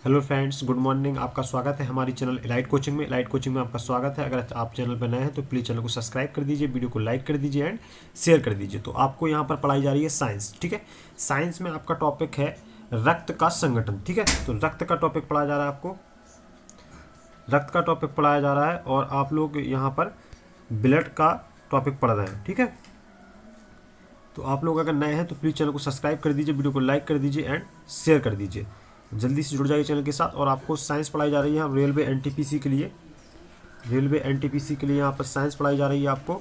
Hello friends, good morning. आपका स्वागत है हमारी चैनल एलाइट कोचिंग में। एलाइट कोचिंग में आपका स्वागत है। अगर आप चैनल पर नए हैं तो प्लीज़ चैनल को सब्सक्राइब कर दीजिए, वीडियो को लाइक कर दीजिए एंड शेयर कर दीजिए। तो आपको यहाँ पर पढ़ाई जा रही है साइंस। ठीक है, साइंस में आपका टॉपिक है रक्त का संगठन। ठीक है, तो रक्त का टॉपिक पढ़ाया जा रहा है आपको, रक्त का टॉपिक पढ़ाया जा रहा है और आप लोग यहाँ पर ब्लड का टॉपिक पढ़ रहे हैं। ठीक है, तो आप लोग अगर नए हैं तो प्लीज़ चैनल को सब्सक्राइब कर दीजिए, वीडियो को लाइक कर दीजिए एंड शेयर कर दीजिए। जल्दी से जुड़ जाइए चैनल के साथ। और आपको साइंस पढ़ाई जा रही है रेलवे एनटीपीसी के लिए, रेलवे एनटीपीसी के लिए यहाँ पर साइंस पढ़ाई जा रही है आपको।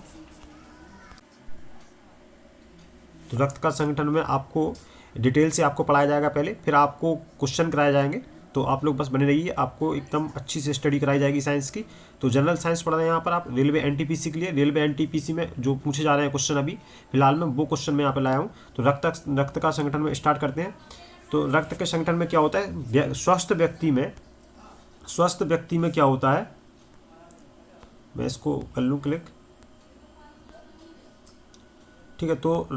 तो रक्त का संगठन में आपको डिटेल से आपको पढ़ाया जाएगा पहले, फिर आपको क्वेश्चन कराए जाएंगे। तो आप लोग बस बने रहिए, आपको एकदम अच्छी से स्टडी कराई जाएगी साइंस की। तो जनरल साइंस पढ़ रहे हैं यहाँ पर आप रेलवे एनटीपीसी के लिए। रेलवे एनटीपीसी में जो पूछे जा रहे हैं क्वेश्चन अभी फिलहाल में, वो क्वेश्चन मैं यहाँ पे लाया हूँ। तो रक्त का संगठन में स्टार्ट करते हैं। तो रक्त के संगठन में क्या होता है, स्वस्थ व्यक्ति में क्या होता है, मैं इसको कर लूँ क्लिक। ठीक है, तो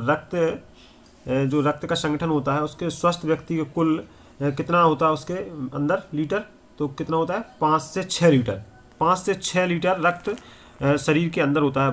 जो रक्त का संगठन होता है उसके स्वस्थ व्यक्ति के कुल कितना होता है उसके अंदर लीटर, तो कितना होता है 5 से 6 लीटर। 5 से 6 लीटर रक्त शरीर के अंदर होता है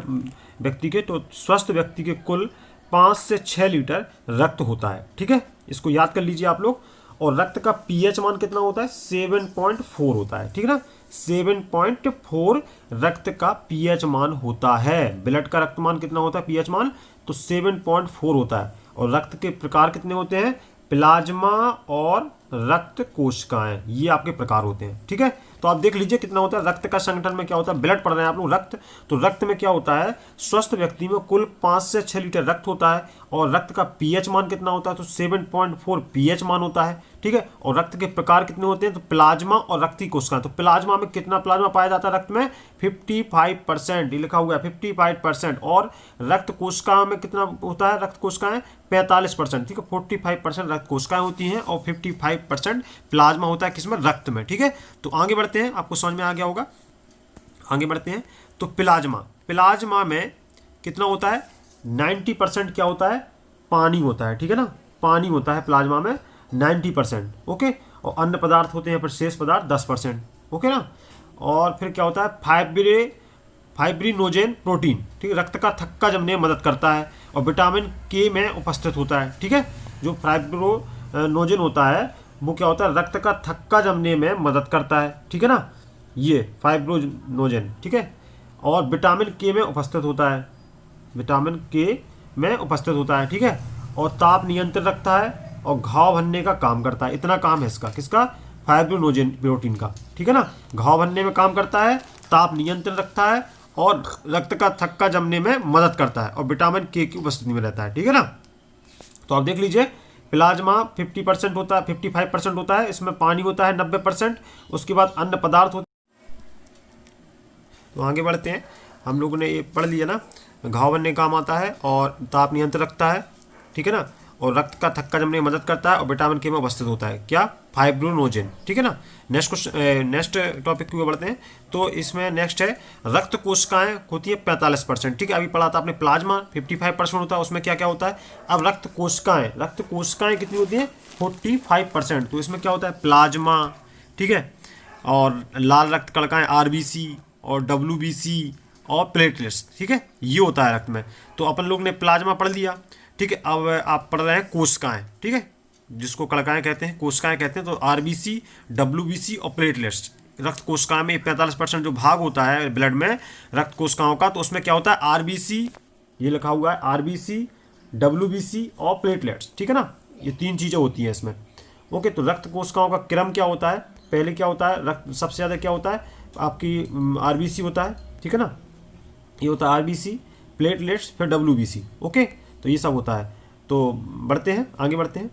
व्यक्ति के। तो स्वस्थ व्यक्ति के कुल 5 से 6 लीटर रक्त होता है। ठीक है, इसको याद कर लीजिए आप लोग। और रक्त का पीएच मान कितना होता है, 7.4 होता है। ठीक है ना, 7.4 रक्त का पीएच मान होता है। ब्लड का रक्त मान कितना होता है पीएच मान, तो 7.4 होता है। और रक्त के प्रकार कितने होते हैं, प्लाज्मा और रक्त कोशिकाएं, ये आपके प्रकार होते हैं। ठीक है, तो आप देख लीजिए कितना होता है रक्त का संगठन में क्या होता है। ब्लड पढ़ रहे हैं आप लोग, रक्त। तो रक्त में क्या होता है, स्वस्थ व्यक्ति में कुल 5 से 6 लीटर रक्त होता है। और रक्त का पीएच मान कितना होता है, तो 7.4 पीएच मान होता है। ठीक है, और रक्त के प्रकार कितने होते हैं, तो प्लाज्मा और रक्ती कोशिकाएं। तो प्लाज्मा में कितना प्लाज्मा पाया जाता है रक्त में, 55%, ये लिखा हुआ है 55%। और रक्त कोशिकाओं में कितना होता है, रक्त कोशिकाएं 45%। ठीक है, 45% रक्त कोशिकाएं होती हैं और 55% प्लाज्मा होता है किसमें, रक्त में। ठीक है, तो आगे बढ़ते हैं, आपको समझ में आ गया होगा। आगे बढ़ते हैं, तो प्लाज्मा में कितना होता है, 90% क्या होता है, पानी होता है। ठीक है ना, पानी होता है प्लाज्मा में 90%। ओके, और अन्य पदार्थ होते हैं पर शेष पदार्थ 10%। ओके ना, और फिर क्या होता है, फाइब्रिनोजेन प्रोटीन। ठीक है, रक्त का थक्का जमने में मदद करता है और विटामिन के में उपस्थित होता है। ठीक है, जो फाइब्रिनोजेन होता है वो क्या होता है, रक्त का थक्का जमने में मदद करता है। ठीक है ना, ये फाइब्रिनोजेन। ठीक है, और विटामिन के में उपस्थित होता है, विटामिन के में उपस्थित होता है। ठीक है, और ताप नियंत्रण रखता है और घाव भरने का काम करता है। इतना काम है इसका, किसका, फाइब्रिनोजेन प्रोटीन का। ठीक है ना, घाव भरने में काम करता है, ताप नियंत्रण रखता है और रक्त का थक्का जमने में मदद करता है और विटामिन के की उपस्थिति में रहता है। ठीक है ना, तो आप देख लीजिए प्लाज्मा 50% होता है, 55% होता है, इसमें पानी होता है 90%। उसके बाद अन्य पदार्थ होते हैं। तो आगे बढ़ते हैं, हम लोगों ने ये पढ़ लिया ना, घाव बनने का काम आता है और ताप नियंत्रण रखता है। ठीक है ना, और रक्त का थक्का जमने में मदद करता है और विटामिन के में उपस्थित होता है, क्या, फाइब्रिनोजेन। ठीक है ना, नेक्स्ट टॉपिक की ओर बढ़ते हैं। तो इसमें नेक्स्ट है रक्त कोशिकाएं होती है 45%। ठीक है, अभी पढ़ा था आपने प्लाज्मा 55% होता है, उसमें क्या क्या होता है। अब रक्त कोशिकाएं कितनी होती हैं, 45%। तो इसमें क्या होता है, प्लाज्मा। ठीक है, और लाल रक्त कणिकाएं आरबीसी और डब्ल्यूबीसी और प्लेटलेट्स। ठीक है, ये होता है रक्त में। तो अपन लोग ने प्लाज्मा पढ़ लिया। ठीक है, अब आप पढ़ रहे हैं कोशिकाएं। ठीक है, जिसको कणिकाएं कहते हैं, कोशिकाएं कहते हैं। तो आरबीसी, डब्ल्यूबीसी और प्लेटलेट्स, रक्त कोशिकाएं में 45% जो भाग होता है ब्लड में रक्त कोशिकाओं का, तो उसमें क्या होता है, आरबीसी, ये लिखा हुआ है आरबीसी, डब्ल्यूबीसी और प्लेटलेट्स। ठीक है ना, ये 3 चीज़ें होती हैं इसमें। ओके, तो रक्त कोशिकाओं का क्रम क्या होता है, पहले क्या होता है, रक्त सबसे ज़्यादा क्या होता है आपकी आरबीसी होता है। ठीक है ना, ये होता है आरबीसी, प्लेटलेट्स, फिर डब्ल्यूबीसी। ओके, तो ये सब होता है। तो बढ़ते हैं, आगे बढ़ते हैं।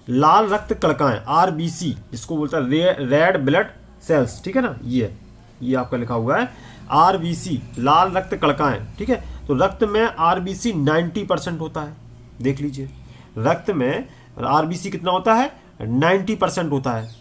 लाल रक्त कणिकाएं आरबीसी, जिसको बोलता है रेड ब्लड सेल्स। ठीक है ना, ये आपका लिखा हुआ है आरबीसी, लाल रक्त कणिकाएं। ठीक है, तो रक्त में आरबीसी 90% होता है। देख लीजिए, रक्त में आरबीसी कितना होता है, 90% होता है।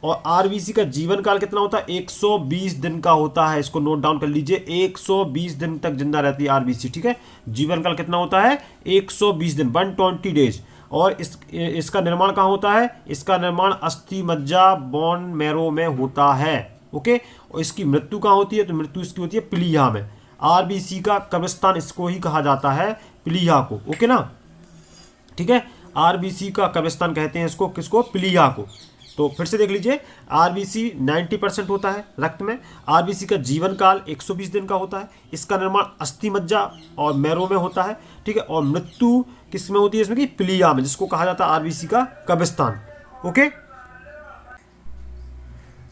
और आरबीसी का जीवन काल कितना होता है, 120 दिन का होता है। इसको नोट डाउन कर लीजिए, 120 दिन तक जिंदा रहती है आरबीसी। ठीक है, जीवन काल कितना होता है, 120 दिन, 120 डेज। और इसका निर्माण कहाँ होता है? इसका निर्माण अस्थि मज्जा बोन मैरो में होता है। ओके, और इसकी मृत्यु कहाँ होती है? तो मृत्यु इसकी होती है प्लीहा में। आरबीसी का कब्रिस्तान इसको ही कहा जाता है, प्लीहा को। ओके ना, ठीक है, आरबीसी का कब्रिस्तान कहते हैं इसको, किसको? प्लीहा को। तो फिर से देख लीजिए, आरबीसी 90% होता है रक्त में। आरबीसी का जीवन काल 120 दिन का होता है। इसका निर्माण अस्थि मज्जा और मैरो में होता है, ठीक है। और मृत्यु किस में होती है? इसमें कि प्लीहा में, जिसको कहा जाता है आरबीसी का कब्रिस्तान। ओके,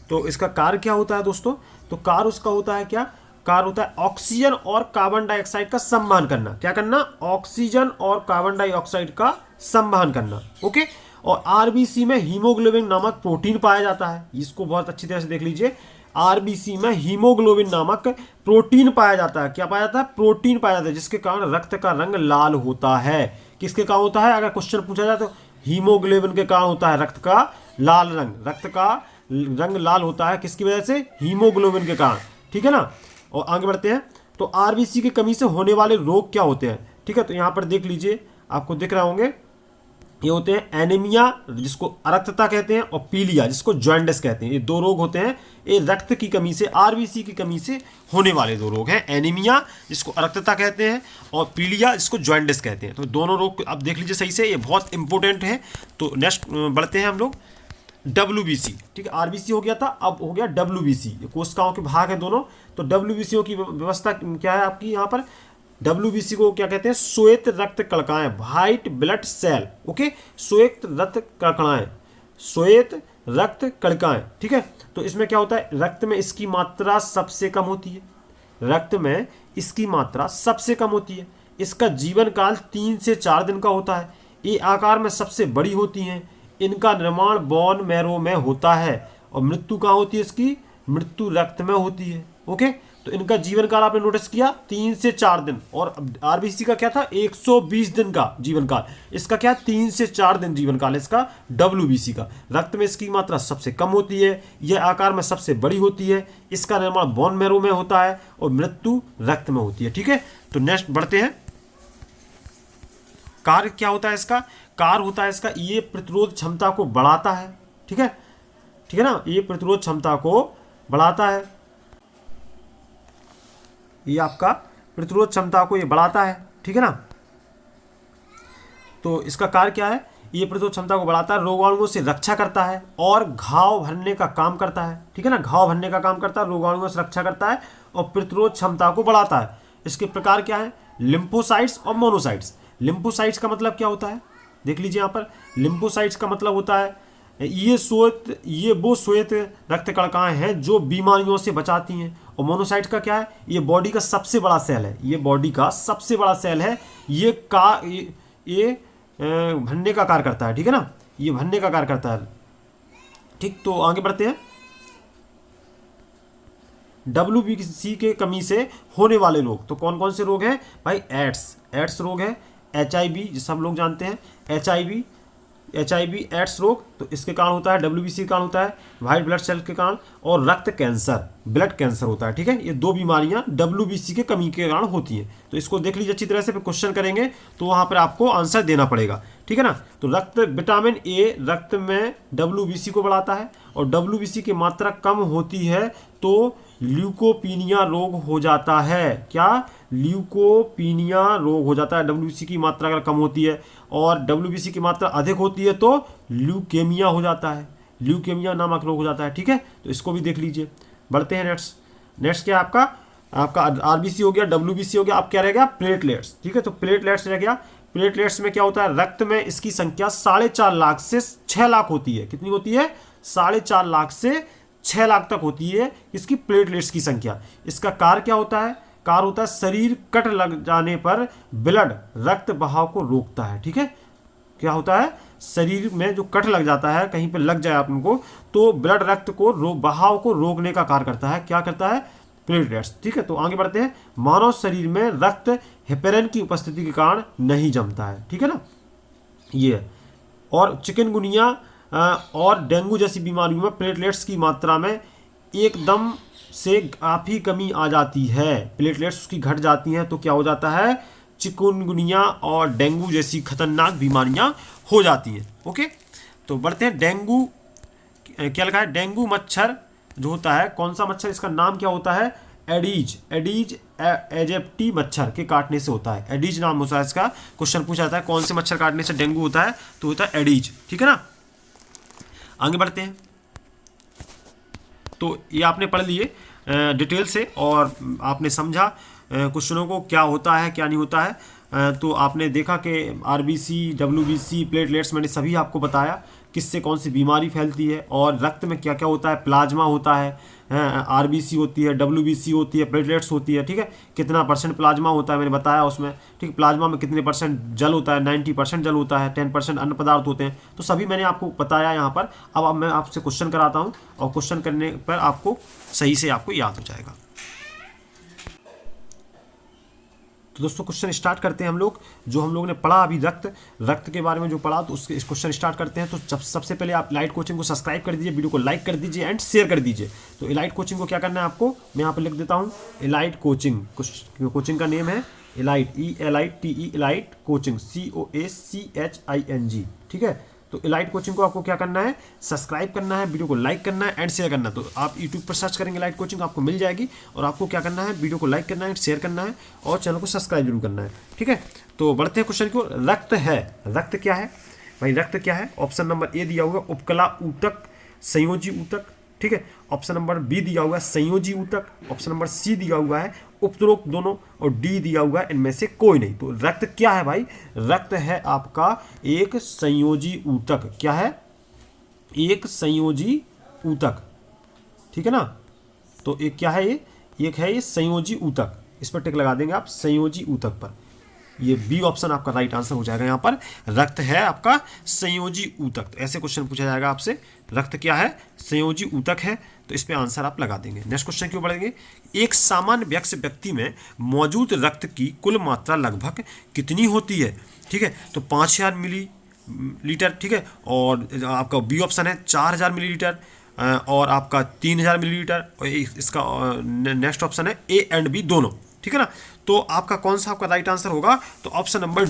तो इसका कार्य क्या होता है दोस्तों? तो कार्य उसका होता है क्या? कार्य होता है ऑक्सीजन और कार्बन डाइऑक्साइड का संवहन करना। क्या करना? ऑक्सीजन और कार्बन डाइऑक्साइड का संवहन करना। ओके, और आरबीसी में हीमोग्लोबिन नामक प्रोटीन पाया जाता है। इसको बहुत अच्छी तरह से देख लीजिए, आरबीसी में हीमोग्लोबिन नामक प्रोटीन पाया जाता है। क्या पाया जाता है? प्रोटीन पाया जाता है, जिसके कारण रक्त का रंग लाल होता है। किसके कारण होता है? अगर क्वेश्चन पूछा जाए तो हीमोग्लोबिन के कारण होता है रक्त का लाल रंग। रक्त का रंग लाल होता है किसकी वजह से? हीमोग्लोबिन के कारण, ठीक है ना। और आगे बढ़ते हैं, तो आरबीसी की कमी से होने वाले रोग क्या होते हैं? ठीक है, तो यहाँ पर देख लीजिए, आपको दिख रहे होंगे, ये होते हैं एनीमिया, जिसको अरक्तता कहते हैं, और पीलिया, जिसको जॉन्डिस कहते हैं। ये दो रोग होते हैं, ये रक्त की कमी से, आरबीसी की कमी से होने वाले दो रोग हैं। एनीमिया, जिसको अरक्तता कहते हैं, और पीलिया, जिसको जॉन्डिस कहते हैं। तो दोनों रोग आप देख लीजिए सही से, ये बहुत इंपॉर्टेंट है। तो नेक्स्ट बढ़ते हैं हम लोग, WBC, ठीक है। आरबीसी हो गया था, अब हो गया WBC। ये कोशिकाओं के भाग है दोनों। तो WBC की व्यवस्था क्या है आपकी यहाँ पर? WBC को क्या कहते हैं? श्वेत रक्त कणिकाएं, व्हाइट ब्लड सेल। ओके, श्वेत रक्त कणिकाएं, श्वेत रक्त कणिकाएं, ठीक है। तो इसमें क्या होता है? रक्त में इसकी मात्रा सबसे कम होती है। रक्त में इसकी मात्रा सबसे कम होती है। इसका जीवन काल 3 से 4 दिन का होता है। ये आकार में सबसे बड़ी होती हैं। इनका निर्माण बोन मैरो में होता है। और मृत्यु कहाँ होती है इसकी? मृत्यु रक्त में होती है। ओके, तो इनका जीवन काल आपने नोटिस किया 3 से 4 दिन। और आरबीसी का क्या था? 120 दिन का जीवन काल। इसका क्या? 3 से 4 दिन जीवन काल इसका WBC का। रक्त में इसकी मात्रा सबसे कम होती है, यह आकार में सबसे बड़ी होती है, इसका निर्माण बोन मैरो में होता है, और मृत्यु रक्त में होती है। ठीक है, तो नेक्स्ट बढ़ते हैं। कार्य क्या होता है इसका? कार्य होता है इसका, ये प्रतिरोध क्षमता को बढ़ाता है। ठीक है, ठीक है ना, ये प्रतिरोध क्षमता को बढ़ाता है। ये आपका प्रतिरोध क्षमता को ये बढ़ाता है। ठीक है ना, तो इसका कार्य क्या है? ये प्रतिरोध क्षमता को बढ़ाता है, रोगाणुओं से रक्षा करता है, और घाव भरने का काम करता है। ठीक है ना, घाव भरने का काम करता है, रोगाणुओं से रक्षा करता है, और प्रतिरोध क्षमता को बढ़ाता है। इसके प्रकार क्या है? लिम्फोसाइट्स और मोनोसाइट्स। लिम्फोसाइट्स का मतलब क्या होता है? देख लीजिए यहाँ पर, लिम्फोसाइट्स का मतलब होता है ये वो श्वेत रक्त कणिकाएं हैं जो बीमारियों से बचाती हैं। और मोनोसाइट का क्या है? ये बॉडी का सबसे बड़ा सेल है। ये बॉडी का सबसे बड़ा सेल है। ये भरने का कार्य करता है। ठीक है ना, ये भरने का कार्य करता है। ठीक, तो आगे बढ़ते हैं। WBC के कमी से होने वाले रोग, तो कौन कौन से रोग हैं भाई? एड्स रोग है, HIV, जिसे हम लोग जानते हैं, HIV एड्स रोग, तो इसके कारण होता है, WBC के कारण होता है, व्हाइट ब्लड सेल के कारण, और रक्त कैंसर, ब्लड कैंसर होता है। ठीक है, ये दो बीमारियां WBC के कमी के कारण होती हैं। तो इसको देख लीजिए अच्छी तरह से, फिर क्वेश्चन करेंगे तो वहां पर आपको आंसर देना पड़ेगा। ठीक है ना, तो विटामिन A रक्त में WBC को बढ़ाता है, और WBC की मात्रा कम होती है तो ल्यूकोपीनिया रोग हो जाता है। क्या? ल्यूकोपीनिया रोग हो जाता है। WBC की मात्रा अगर कम होती है, और WBC की मात्रा अधिक होती है तो ल्यूकेमिया हो जाता है। ल्यूकेमिया नामक रोग हो जाता है। ठीक है, तो इसको भी देख लीजिए। बढ़ते हैं नेक्स्ट क्या है आपका आरबीसी हो गया, WBC हो गया, आप क्या रह गया? प्लेटलेट्स। ठीक है, तो प्लेटलेट्स रह गया। प्लेटलेट्स में क्या होता है? रक्त में इसकी संख्या 4.5 लाख से 6 लाख होती है। कितनी होती है? 4.5 लाख से 6 लाख तक होती है इसकी प्लेटलेट्स की संख्या। इसका कार्य क्या होता है? कार्य होता है शरीर कट लग जाने पर ब्लड रक्त बहाव को रोकता है। ठीक है, क्या होता है? शरीर में जो कट लग जाता है, कहीं पे लग जाए आपको, तो ब्लड रक्त को बहाव को रोकने का कार्य करता है। क्या करता है? प्लेटलेट्स। ठीक है, तो आगे बढ़ते हैं। मानव शरीर में रक्त हेपेरिन की उपस्थिति के कारण नहीं जमता है। ठीक है ना, ये, और चिकनगुनिया और डेंगू जैसी बीमारियों में प्लेटलेट्स की मात्रा में एकदम से काफ़ी कमी आ जाती है। प्लेटलेट्स उसकी घट जाती हैं, तो क्या हो जाता है? चिकुनगुनिया और डेंगू जैसी खतरनाक बीमारियां हो जाती हैं। ओके, तो बढ़ते हैं। डेंगू क्या लिखा है? डेंगू मच्छर जो होता है, कौन सा मच्छर, इसका नाम क्या होता है? एडीज। एडीज एजिप्टी मच्छर के काटने से होता है। एडीज नाम होता है इसका। क्वेश्चन पूछा जाता है कौन से मच्छर काटने से डेंगू होता है, तो होता है एडीज। ठीक है ना, आगे बढ़ते हैं। तो ये आपने पढ़ लिए डिटेल से और आपने समझा क्वेश्चनों को, क्या होता है क्या नहीं होता है। तो आपने देखा कि आरबीसी, डब्ल्यूबीसी, प्लेटलेट्स मैंने सभी आपको बताया किससे कौन सी बीमारी फैलती है, और रक्त में क्या क्या होता है। प्लाज्मा होता है, आरबीसी होती है, डब्ल्यूबीसी होती है, प्लेटलेट्स होती है। ठीक है, कितना परसेंट प्लाज्मा होता है मैंने बताया उसमें। ठीक, प्लाज्मा में कितने परसेंट जल होता है? 90% जल होता है, 10% अन्य पदार्थ होते हैं। तो सभी मैंने आपको बताया यहाँ पर। अब मैं आपसे क्वेश्चन कराता हूँ और क्वेश्चन करने पर आपको सही से आपको याद हो जाएगा। तो दोस्तों क्वेश्चन स्टार्ट करते हैं हम लोग। जो हम लोगों ने पढ़ा अभी रक्त के बारे में जो पढ़ा, तो उसके क्वेश्चन स्टार्ट करते हैं। तो सबसे पहले आप इलाइट कोचिंग को सब्सक्राइब कर दीजिए, वीडियो को लाइक कर दीजिए एंड शेयर कर दीजिए। तो इलाइट कोचिंग को क्या करना है आपको, मैं यहाँ पर लिख देता हूँ। इलाइट कोचिंग, कोचिंग का नेम है elite, ELITE, elite coaching, COACHING। ठीक है, तो इलाइट कोचिंग को आपको क्या करना है? सब्सक्राइब करना है, वीडियो को लाइक करना है एंड शेयर करना है। तो आप यूट्यूब पर सर्च करेंगे इलाइट कोचिंग, आपको मिल जाएगी। और आपको क्या करना है? वीडियो को लाइक करना है, शेयर करना है और चैनल को सब्सक्राइब जरूर करना है। ठीक है, तो बढ़ते हैं क्वेश्चन को। रक्त है, रक्त क्या है भाई? रक्त क्या है? ऑप्शन नंबर ए दिया हुआ उपकला ऊतक, संयोजी ऊतक। ठीक है, ऑप्शन नंबर बी दिया हुआ है संयोजी ऊतक, ऑप्शन नंबर सी दिया हुआ है उपरोक्त दोनों, और डी दिया हुआ है इनमें से कोई नहीं। तो रक्त क्या है भाई? रक्त है आपका एक संयोजी ऊतक। क्या है? एक संयोजी ऊतक। ठीक है ना, तो एक क्या है? ये एक है ये संयोजी ऊतक। इस पर टिक लगा देंगे आप, संयोजी ऊतक पर। ये बी ऑप्शन आपका राइट आंसर हो जाएगा। यहाँ पर रक्त है आपका संयोजी ऊतक। तो ऐसे क्वेश्चन पूछा जाएगा आपसे, रक्त क्या है? संयोजी ऊतक है। तो इस पे आंसर आप लगा देंगे। नेक्स्ट क्वेश्चन क्यों बढ़ेंगे? एक सामान्य व्यक्ति में मौजूद रक्त की कुल मात्रा लगभग कितनी होती है? ठीक है, तो 5000 मिलीलीटर। ठीक है, और आपका बी ऑप्शन है 4000 मिलीलीटर, और आपका 3000 मिलीलीटर, और इसका नेक्स्ट ऑप्शन है ए एंड बी दोनों। ठीक है ना, तो आपका कौन सा आपका राइट आंसर होगा? तो ऑप्शन नंबर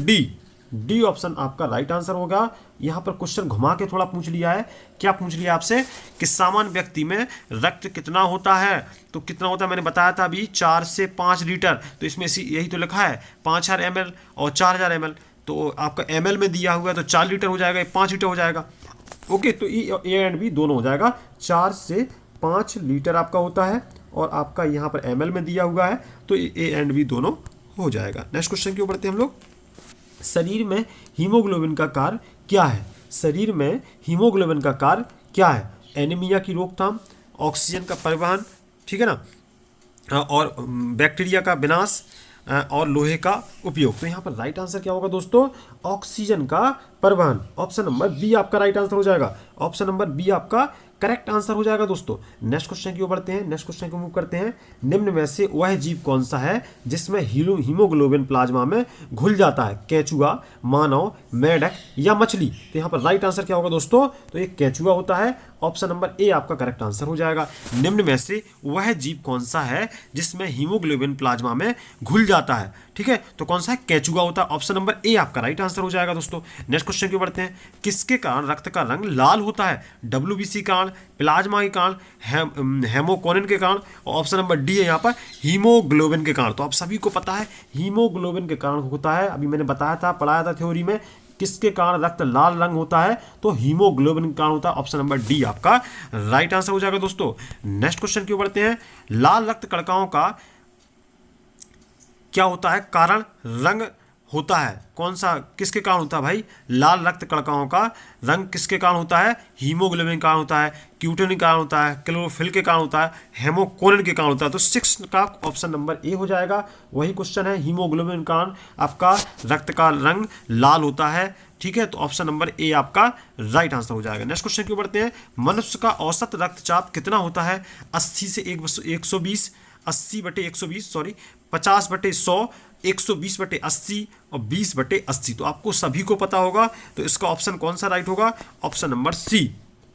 डी ऑप्शन आपका राइट आंसर होगा। यहाँ पर क्वेश्चन घुमा के थोड़ा पूछ लिया है। क्या पूछ लिया आपसे कि सामान्य व्यक्ति में रक्त कितना होता है? तो कितना होता है मैंने बताया था अभी, 4 से 5 लीटर। तो इसमें यही तो लिखा है 5000 ml और 4000 ml। तो आपका ml में दिया हुआ है तो 4 लीटर हो जाएगा, 5 लीटर हो जाएगा। ओके, तो ए एंड बी दोनों हो जाएगा। 4 से 5 लीटर आपका होता है, और आपका यहाँ पर ml में दिया हुआ है, तो ए एंड बी दोनों हो जाएगा। नेक्स्ट क्वेश्चन क्यों बढ़ते हैं हम लोग। शरीर में हीमोग्लोबिन का कार्य क्या है? शरीर में हीमोग्लोबिन का कार्य क्या है? एनीमिया की रोकथाम, ऑक्सीजन का परिवहन, ठीक है ना, और बैक्टीरिया का विनाश, और लोहे का उपयोग। तो यहाँ पर राइट आंसर क्या होगा दोस्तों? ऑक्सीजन का परिवहन। ऑप्शन नंबर बी आपका राइट आंसर हो जाएगा। ऑप्शन नंबर बी आपका करेक्ट आंसर हो जाएगा दोस्तों। नेक्स्ट क्वेश्चन की ओर बढ़ते हैं। नेक्स्ट क्वेश्चन को मूव करते हैं। निम्न में से वह जीव कौन सा है जिसमें हीमोग्लोबिन प्लाज्मा में घुल जाता है? केंचुआ, मानव, मेढक या मछली? तो यहाँ पर राइट आंसर क्या होगा दोस्तों? तो ये केंचुआ होता है। ऑप्शन नंबर ए आपका करेक्ट आंसर हो जाएगा। निम्न में से वह जीव कौन सा है जिसमें हीमोग्लोबिन प्लाज्मा में घुल जाता है? ठीक है, तो कौन सा है? केंचुआ होता है। ऑप्शन नंबर ए आपका राइट आंसर हो जाएगा दोस्तों। नेक्स्ट क्वेश्चन की ओर बढ़ते हैं। किसके कारण रक्त का रंग लाल होता है? डब्ल्यूबीसी कारण, प्लाज्मा के कारण, हेमोकोनिन के कारण, और ऑप्शन नंबर डी है यहाँ पर हीमोग्लोबिन के कारण। तो आप सभी को पता है हीमोग्लोबिन के कारण होता है। अभी मैंने बताया था, पढ़ाया था थ्योरी में, किसके कारण रक्त लाल रंग होता है? तो हीमोग्लोबिन के कारण होता है। ऑप्शन नंबर डी आपका राइट आंसर हो जाएगा दोस्तों। नेक्स्ट क्वेश्चन की ओर बढ़ते हैं। लाल रक्त कणिकाओं का क्या होता है? कारण रंग होता है। कौन सा किसके कारण होता है भाई? लाल रक्त कणिकाओं का रंग किसके कारण होता है? हीमोग्लोबिन के कारण होता है, क्यूटिन के कारण होता है, क्लोरोफिल के कारण होता है, हेमोकोनिन के कारण होता है। तो 6 का ऑप्शन नंबर ए हो जाएगा। वही क्वेश्चन है, हीमोग्लोबिन के कारण आपका रक्त का रंग लाल होता है। ठीक है, तो ऑप्शन नंबर ए आपका राइट आंसर हो जाएगा। नेक्स्ट क्वेश्चन क्यों बढ़ते हैं। मनुष्य का औसत रक्तचाप कितना होता है? 80 से 120, 80/120, सॉरी 50/100, 120/80 और 20/80। तो आपको सभी को पता होगा, तो इसका ऑप्शन कौन सा राइट होगा? Option number C.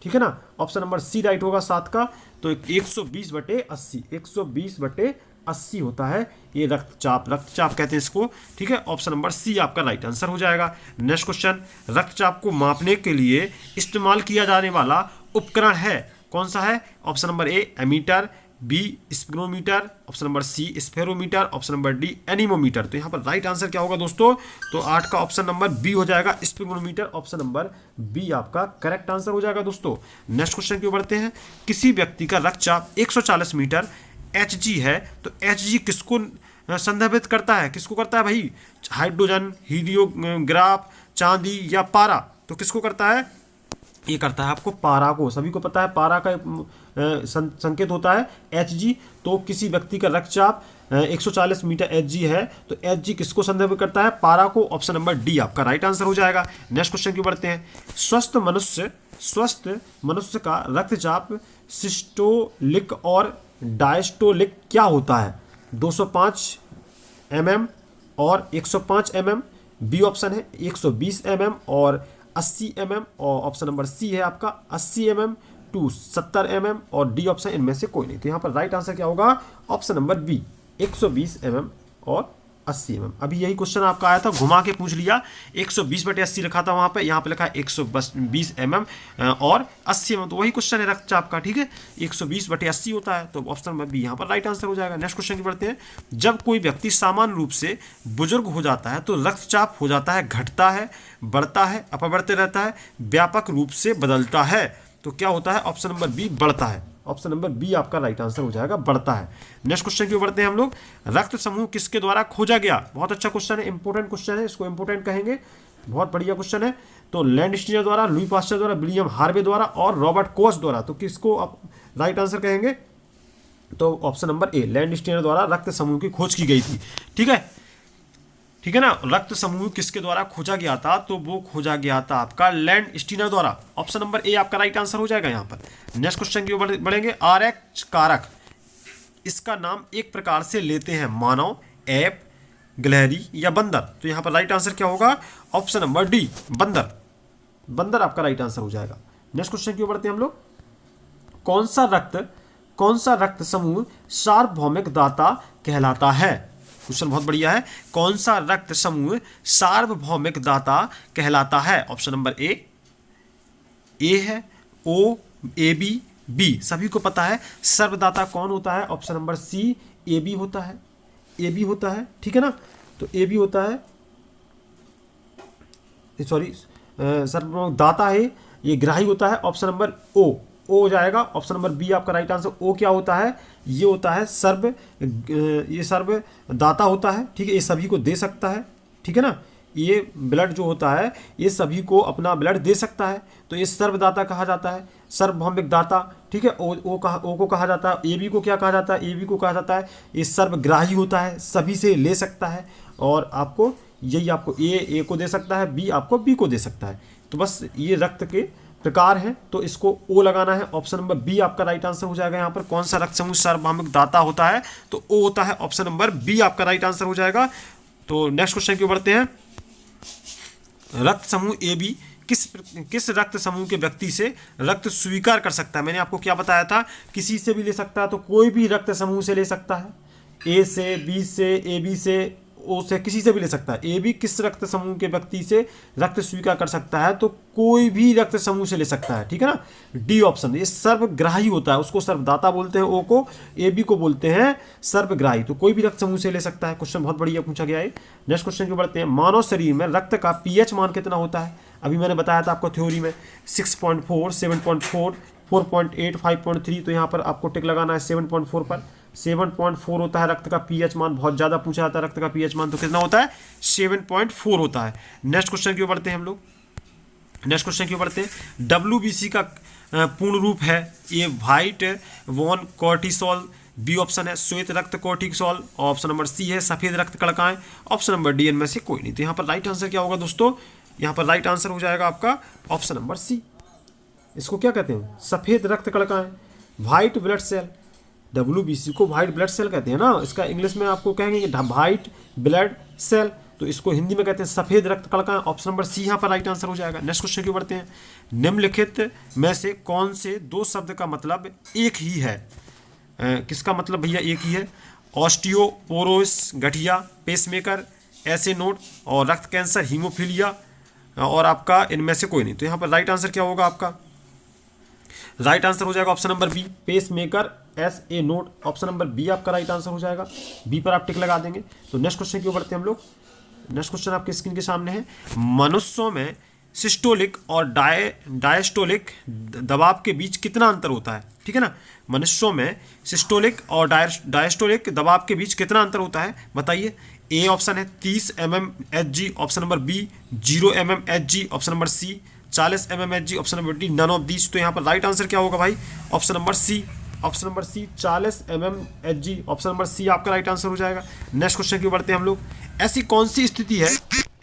ठीक है ना, ऑप्शन नंबर सी राइट होगा 7 का। तो 120/80, 120/80 80 होता है ये रक्तचाप, रक्तचाप कहते हैं इसको, ठीक है। ऑप्शन नंबर सी आपका राइट आंसर हो जाएगा। नेक्स्ट क्वेश्चन, रक्तचाप को मापने के लिए इस्तेमाल किया जाने वाला उपकरण है, कौन सा है? Option number A ammeter, B spirometer, option number C spherometer, option number D anemometer. तो यहाँ पर राइट आंसर क्या होगा दोस्तों? तो 8 का ऑप्शन नंबर बी हो जाएगा, स्पिरोमीटर। ऑप्शन नंबर बी आपका करेक्ट आंसर हो जाएगा दोस्तों। नेक्स्ट क्वेश्चन की ओर बढ़ते हैं। किसी व्यक्ति का रक्तचाप 140 मीटर Hg है, तो Hg किसको संदर्भित करता है? किसको करता है भाई? हाइड्रोजन, हीलियोग्राफ, चांदी या पारा? तो किसको करता है? ये करता है आपको पारा को। सभी को पता है पारा का संकेत होता है Hg। तो किसी व्यक्ति का रक्तचाप 140 मीटर Hg है, तो Hg किसको संदर्भित करता है? पारा को। ऑप्शन नंबर डी आपका राइट आंसर हो जाएगा। नेक्स्ट क्वेश्चन की बढ़ते हैं। स्वस्थ मनुष्य का रक्तचाप सिस्टोलिक और डायस्टोलिक क्या होता है? 205 mm और 105 mm। बी ऑप्शन है 120 mm और 80 mm, और ऑप्शन नंबर सी है आपका 80 mm टू 70 mm, और डी ऑप्शन इनमें से कोई नहीं। तो यहाँ पर राइट आंसर क्या होगा? ऑप्शन नंबर बी 120 mm और 80 mm। अभी यही क्वेश्चन आपका आया था, घुमा के पूछ लिया। 120/80 लिखा था वहाँ पे, यहाँ पे लिखा है 120 mm और 80 mm। तो वही क्वेश्चन है रक्तचाप का, ठीक है। 120/80 होता है, तो ऑप्शन नंबर बी यहाँ पर राइट आंसर हो जाएगा। नेक्स्ट क्वेश्चन की बढ़ते हैं। जब कोई व्यक्ति सामान्य रूप से बुजुर्ग हो जाता है तो रक्तचाप हो जाता है, घटता है, बढ़ता है, अपवर्तित रहता है, व्यापक रूप से बदलता है? तो क्या होता है? ऑप्शन नंबर बी बढ़ता है। ऑप्शन नंबर बी आपका राइट आंसर हो जाएगा, बढ़ता है। नेक्स्ट क्वेश्चन की ओर बढ़ते हैं हम लोग। रक्त समूह किसके द्वारा खोजा गया? बहुत अच्छा क्वेश्चन है, इंपोर्टेंट क्वेश्चन है, इसको इंपोर्टेंट कहेंगे, बहुत बढ़िया क्वेश्चन है। तो लैंडस्टीनर द्वारा, लुई पास्चर द्वारा, विलियम हार्वे द्वारा और रॉबर्ट कोच द्वारा। तो किसको आप राइट आंसर कहेंगे? तो ऑप्शन नंबर ए लैंडस्टीनर द्वारा रक्त समूह की खोज की गई थी, ठीक है, ठीक है ना। रक्त समूह किसके द्वारा खोजा गया था? तो वो खोजा गया था आपका लैंडस्टीनर द्वारा। ऑप्शन नंबर ए आपका राइट आंसर हो जाएगा यहाँ पर। नेक्स्ट क्वेश्चन की ओर बढ़ेंगे। RH कारक, इसका नाम एक प्रकार से लेते हैं मानव, ऐप, गिलहरी या बंदर? तो यहाँ पर राइट आंसर क्या होगा? ऑप्शन नंबर डी बंदर। बंदर आपका राइट आंसर हो जाएगा। नेक्स्ट क्वेश्चन की ओर बढ़ते हैं हम लोग। कौन सा रक्त समूह सार्वभौमिक दाता कहलाता है? क्वेश्चन बहुत बढ़िया है। कौन सा रक्त समूह सार्वभौमिक दाता कहलाता है? ऑप्शन नंबर ए है, ओ, ए बी सभी को पता है। सर्वदाता कौन होता है? Option number C A B होता है, ए बी होता है, ठीक है ना। तो ए बी होता है, सॉरी सर्वभौमिक दाता है, ये ग्राही होता है। ऑप्शन नंबर ओ हो जाएगा। ऑप्शन नंबर बी आपका राइट आंसर। ओ क्या होता है? ये होता है ये सर्व दाता होता है, ठीक है, ये सभी को दे सकता है, ठीक है ना। ये ब्लड जो होता है ये सभी को अपना ब्लड दे सकता है, तो ये सर्वदाता कहा जाता है, सार्वभौमिक दाता, ठीक है। ओ को कहा जाता है। ए बी को क्या कहा जाता है? ए बी को कहा जाता है ये सर्वग्राही होता है, सभी से ले सकता है, और आपको यही आपको ए को दे सकता है, बी आपको बी को दे सकता है। तो बस ये रक्त के प्रकार है, तो इसको ओ लगाना है। ऑप्शन नंबर बी आपका राइट आंसर हो जाएगा। यहाँ पर कौन सा रक्त समूह सार्वभौमिक दाता होता है? तो ओ होता है। ऑप्शन नंबर बी आपका राइट आंसर हो जाएगा। तो नेक्स्ट क्वेश्चन की ओर बढ़ते हैं। रक्त समूह ए बी किस रक्त समूह के व्यक्ति से रक्त स्वीकार कर सकता है? मैंने आपको क्या बताया था, किसी से भी ले सकता है, तो कोई भी रक्त समूह से ले सकता है, ए से, बी से, ए बी से, ओ से, किसी से भी ले सकता है। ए बी किस रक्त समूह के व्यक्ति से रक्त स्वीकार कर सकता है? तो कोई भी रक्त समूह से ले सकता है, ठीक है ना। डी ऑप्शन, ये सर्वग्राही होता है, उसको सर्वदाता बोलते हैं ओ को, ए बी को बोलते हैं सर्वग्राही। तो कोई भी रक्त समूह से ले सकता है। क्वेश्चन बहुत बढ़िया पूछा गया है। नेक्स्ट क्वेश्चन की बढ़ते हैं। मानव शरीर में रक्त का पीएच मान कितना होता है? अभी मैंने बताया था आपको थ्योरी में 6.4, 7.4, 4.8, 5.3। तो यहाँ पर आपको टिक लगाना है 7.4 पर। 7.4 होता है रक्त का पीएच मान, बहुत ज़्यादा पूछा जाता है रक्त का पीएच मान, तो कितना होता है? 7.4 होता है। नेक्स्ट क्वेश्चन की ओर बढ़ते हैं हम लोग। नेक्स्ट क्वेश्चन की ओर बढ़ते हैं। WBC का पूर्ण रूप है, ए व्हाइट वॉन कॉर्टिसोल, बी ऑप्शन है श्वेत रक्त कॉर्टिसोल, ऑप्शन नंबर सी है सफ़ेद रक्त कणिकाएं, ऑप्शन नंबर डी इनमें से कोई नहीं। तो यहाँ पर राइट आंसर क्या होगा दोस्तों? यहाँ पर राइट आंसर हो जाएगा आपका ऑप्शन नंबर सी। इसको क्या कहते हैं? सफ़ेद रक्त कणिकाएं, व्हाइट ब्लड सेल। WBC को व्हाइट ब्लड सेल कहते हैं ना, इसका इंग्लिश में आपको कहेंगे व्हाइट ब्लड सेल, तो इसको हिंदी में कहते हैं सफ़ेद रक्त कणिकाएं। ऑप्शन नंबर सी यहाँ पर राइट आंसर हो जाएगा। नेक्स्ट क्वेश्चन की बढ़ते हैं। निम्नलिखित में से कौन से दो शब्द का मतलब एक ही है? किसका मतलब भैया एक ही है? ऑस्टियोपोरोसिस गठिया, पेसमेकर, ऐसे नोड, और रक्त कैंसर, हीमोफीलिया, और आपका इनमें से कोई नहीं। तो यहाँ पर राइट आंसर क्या होगा आपका? राइट आंसर हो जाएगा option number B, pacemaker S A node. Option number B आपका राइट आंसर हो जाएगा। बी पर आप टिक लगा देंगे। तो नेक्स्ट क्वेश्चन क्यों बढ़ते हैं हम लोग। नेक्स्ट क्वेश्चन आपके स्क्रीन के सामने है। मनुष्यों में सिस्टोलिक और डायस्टोलिक दबाव के बीच कितना अंतर होता है? ठीक है ना, मनुष्यों में सिस्टोलिक और डायस्टोलिक दबाव के बीच कितना अंतर होता है बताइए। ए ऑप्शन है 30 mmHg, option number B 0 mmHg, option number C 40 mmHg, option number D none of these. तो यहाँ पर राइट आंसर क्या होगा भाई? Option number C, option number C 40 mmHg, option number C आपका राइट आंसर हो जाएगा। नेक्स्ट क्वेश्चन क्यों बढ़ते हैं हम लोग। ऐसी कौन सी स्थिति है,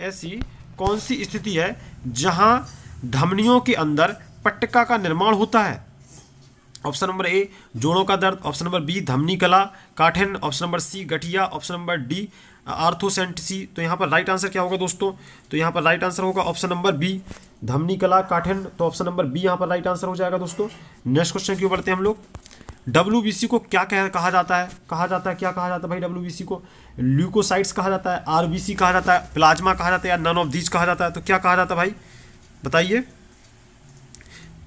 ऐसी कौन सी स्थिति है जहां धमनियों के अंदर पट्टिका का निर्माण होता है? ऑप्शन नंबर ए जोड़ों का दर्द, ऑप्शन नंबर बी धमनी कला काठिन, ऑप्शन नंबर सी गठिया, ऑप्शन नंबर डी आर्थोसेंटिसी। तो यहाँ पर राइट आंसर क्या होगा दोस्तों? तो यहाँ पर राइट आंसर होगा ऑप्शन नंबर बी धमनी कला काठिन। तो ऑप्शन नंबर बी यहाँ पर राइट आंसर हो जाएगा दोस्तों। नेक्स्ट क्वेश्चन क्यों बढ़ते हैं हम लोग। WBC को क्या कहा जाता है? क्या कहा जाता है भाई WBC को? ल्यूकोसाइट्स कहा जाता है, RBC कहा जाता है, प्लाज्मा कहा जाता है, या नन ऑफ दीज कहा जाता है? तो क्या कहा जाता है भाई बताइए।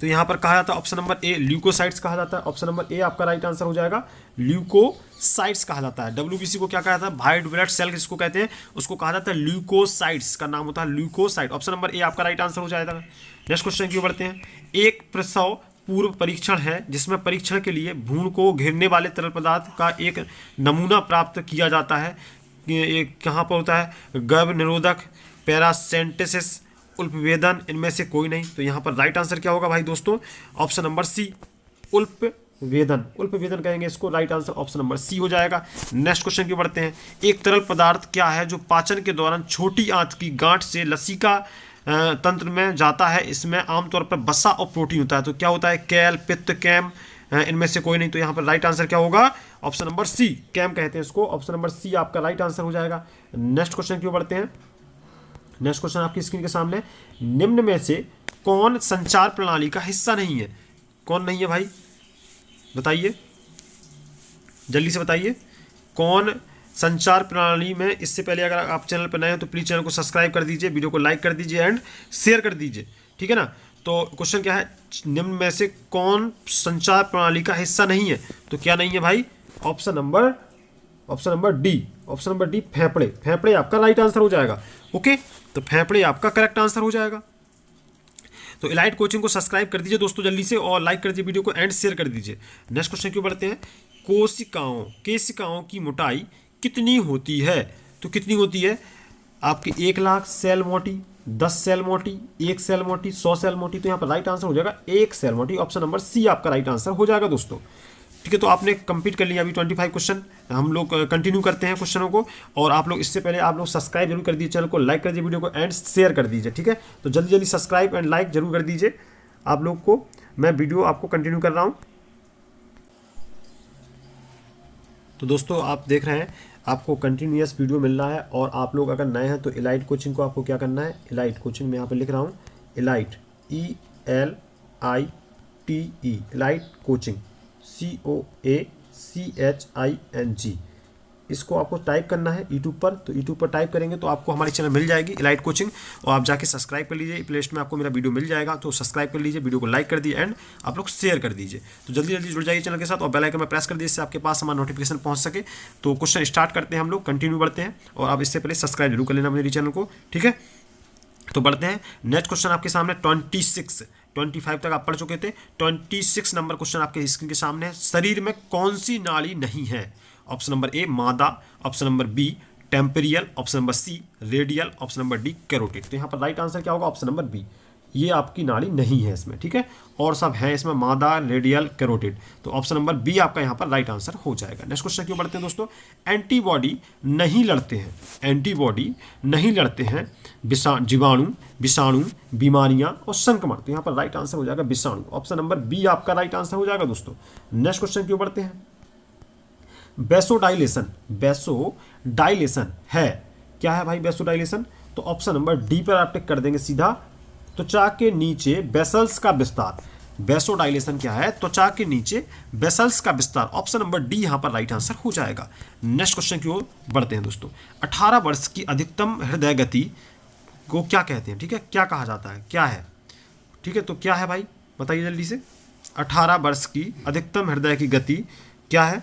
तो यहाँ पर कहा जाता है ऑप्शन नंबर ए ल्यूकोसाइट्स कहा जाता है। ऑप्शन नंबर ए आपका राइट आंसर हो जाएगा, ल्यूकोसाइट्स कहा जाता है। WBC को क्या कहा जाता है? व्हाइट ब्लड सेल जिसको कहते हैं उसको कहा जाता है ल्यूकोसाइट्स, का नाम होता है ल्यूकोसाइट। ऑप्शन नंबर ए आपका राइट आंसर हो जाएगा। नेक्स्ट क्वेश्चन क्यों बढ़ते हैं। एक प्रसव पूर्व परीक्षण है जिसमें परीक्षण के लिए भ्रूण को घेरने वाले तरल पदार्थ का एक नमूना प्राप्त किया जाता है। ये कहाँ पर होता है? गर्भ निरोधक, पैरासेंटेसिस, उल्पवेदन, इनमें से कोई नहीं। तो यहाँ पर राइट आंसर क्या होगा भाई दोस्तों? ऑप्शन नंबर सी उल्पवेदन, उल्पवेदन कहेंगे इसको। Right answer option number C हो जाएगा। नेक्स्ट क्वेश्चन की बढ़ते हैं। एक तरल पदार्थ क्या है जो पाचन के दौरान छोटी आंत की गांठ से लसिका तंत्र में जाता है? इसमें आमतौर पर वसा और प्रोटीन होता है। तो क्या होता है? कैल, पित्त, कैम, इनमें से कोई नहीं। तो यहाँ पर राइट आंसर क्या होगा? ऑप्शन नंबर सी, कैम कहते हैं इसको। ऑप्शन नंबर सी आपका राइट आंसर हो जाएगा। नेक्स्ट क्वेश्चन क्यों बढ़ते हैं। नेक्स्ट क्वेश्चन आपकी स्क्रीन के सामने। निम्न में से कौन संचार प्रणाली का हिस्सा नहीं है? कौन नहीं है भाई बताइए, जल्दी से बताइए। कौन संचार प्रणाली में, इससे पहले अगर आप चैनल पर नए हैं तो प्लीज़ चैनल को सब्सक्राइब कर दीजिए, वीडियो को लाइक कर दीजिए एंड शेयर कर दीजिए, ठीक है ना। तो क्वेश्चन क्या है, निम्न में से कौन संचार प्रणाली का हिस्सा नहीं है? तो क्या नहीं है भाई? Option number D, option number D फेफड़े। फेफड़े आपका राइट आंसर हो जाएगा। ओके, तो फेफड़े आपका करेक्ट आंसर हो जाएगा। तो इलाइट कोचिंग को सब्सक्राइब कर दीजिए दोस्तों जल्दी से, और लाइक कर दीजिए वीडियो को एंड शेयर कर दीजिए। नेक्स्ट क्वेश्चन क्यों बढ़ते हैं। केशिकाओं की मोटाई कितनी होती है? तो कितनी होती है आपकी? 1 लाख सेल मोटी, 10 सेल मोटी, 1 सेल मोटी, 100 सेल मोटी। तो यहाँ पर राइट आंसर हो जाएगा 1 सेल मोटी। ऑप्शन नंबर सी आपका राइट आंसर हो जाएगा दोस्तों। ठीक है, तो आपने कंप्लीट कर लिया अभी 25 क्वेश्चन। हम लोग कंटिन्यू करते हैं क्वेश्चनों को, और आप लोग इससे पहले आप लोग सब्सक्राइब जरूर कर दीजिए चैनल को, लाइक कर दीजिए वीडियो को एंड शेयर कर दीजिए, ठीक है। तो जल्दी जल्दी सब्सक्राइब एंड लाइक जरूर कर दीजिए आप लोग को। मैं वीडियो आपको कंटिन्यू कर रहा हूँ। तो दोस्तों आप देख रहे हैं आपको कंटिन्यूअस वीडियो मिल रहा है, और आप लोग अगर नए हैं तो इलाइट कोचिंग को आपको क्या करना है, इलाइट कोचिंग में यहाँ पर लिख रहा हूँ elite, ELITE, elite coaching, COACHING, इसको आपको टाइप करना है यूट्यूब पर। तो यूट्यूब पर टाइप करेंगे तो आपको हमारी चैनल मिल जाएगी इलाइट कोचिंग, और आप जाके सब्सक्राइब कर लीजिए। प्ले लिस्ट में आपको मेरा वीडियो मिल जाएगा, तो सब्सक्राइब कर लीजिए, वीडियो को लाइक कर दिए एंड आप लोग शेयर कर दीजिए। तो जल्दी जल्दी जुड़ जाइए चैनल के साथ, और बेल आइकन में प्रेस कर दीजिए, इससे आपके पास हमारा नोटिफिकेशन पहुंच सके। तो क्वेश्चन स्टार्ट करते हैं हम लोग, कंटिन्यू बढ़ते हैं, और आप इससे पहले सब्सक्राइब जरूर कर लेना मेरे चैनल को, ठीक है। तो बढ़ते हैं। नेक्स्ट क्वेश्चन आपके सामने 25 तक आप पढ़ चुके थे। 26 नंबर क्वेश्चन आपके स्क्रीन के सामने है। शरीर में कौन सी नाड़ी नहीं है? ऑप्शन नंबर ए मादा, option number B temporal, option number C radial, option number D carotid. तो यहाँ पर राइट आंसर क्या होगा? ऑप्शन नंबर बी, ये आपकी नाड़ी नहीं है इसमें, ठीक है। और सब है इसमें मादा, रेडियल, कैरोटिड। तो ऑप्शन नंबर बी आपका यहाँ पर राइट आंसर हो जाएगा। नेक्स्ट क्वेश्चन क्यों बढ़ते हैं दोस्तों। एंटीबॉडी नहीं लड़ते हैं, एंटीबॉडी नहीं लड़ते हैं जीवाणु, विषाणु, बीमारियां और संक्रमण। तो यहाँ पर राइट आंसर हो जाएगा विषाणु। ऑप्शन नंबर बी आपका राइट आंसर हो जाएगा दोस्तों। नेक्स्ट क्वेश्चन क्यों बढ़ते हैं। वैसोडाइलेशन, वैसोडाइलेशन है क्या है भाई वैसोडाइलेशन? तो ऑप्शन नंबर डी पर आप टिक कर देंगे सीधा। त्वचा के नीचे वेसल्स का विस्तार, वेसोडाइलेशन क्या है? त्वचा के नीचे वेसल्स का विस्तार। ऑप्शन नंबर डी यहाँ पर राइट आंसर हो जाएगा। नेक्स्ट क्वेश्चन की ओर बढ़ते हैं दोस्तों। 18 वर्ष की अधिकतम हृदय गति को क्या कहते हैं? ठीक है, क्या कहा जाता है, क्या है? ठीक है, तो क्या है भाई, बताइए जल्दी से। 18 वर्ष की अधिकतम हृदय की गति क्या है?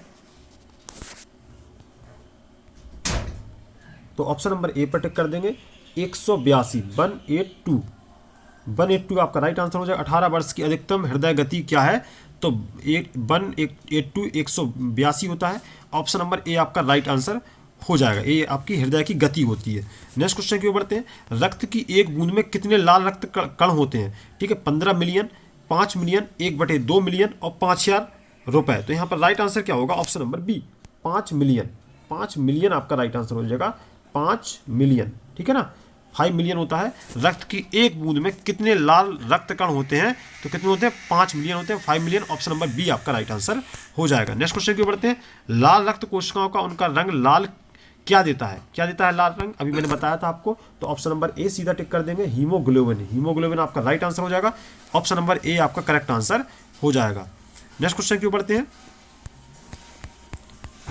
तो ऑप्शन नंबर ए पर टिक कर देंगे, 182, 182, 182 आपका राइट आंसर हो जाएगा। 18 वर्ष की अधिकतम हृदय गति क्या है? तो 182 182 होता है। ऑप्शन नंबर ए आपका राइट आंसर हो जाएगा। ये आपकी हृदय की गति होती है। नेक्स्ट क्वेश्चन की ओर बढ़ते हैं। रक्त की एक बूंद में कितने लाल रक्त कण होते हैं? ठीक है, 15 मिलियन, 5 मिलियन, 1/2 मिलियन और 5000 रुपए। तो यहाँ पर राइट आंसर क्या होगा? Option number B, 5 million. 5 million आपका राइट आंसर हो जाएगा, 5 मिलियन। ठीक है ना, 5 मिलियन होता है। रक्त की एक बूंद में कितने लाल रक्त कण होते हैं? तो कितने होते हैं? 5 मिलियन होते हैं, 5 मिलियन। ऑप्शन नंबर बी आपका राइट आंसर हो जाएगा। नेक्स्ट क्वेश्चन की ओर बढ़ते हैं। लाल रक्त कोशिकाओं का उनका रंग लाल क्या देता है? क्या देता है लाल रंग? अभी मैंने बताया था आपको। तो ऑप्शन नंबर ए सीधा टिक कर देंगे, हीमोग्लोबिन। हीमोग्लोबिन आपका राइट आंसर हो जाएगा। ऑप्शन नंबर ए आपका करेक्ट आंसर हो जाएगा। नेक्स्ट क्वेश्चन की ओर बढ़ते हैं।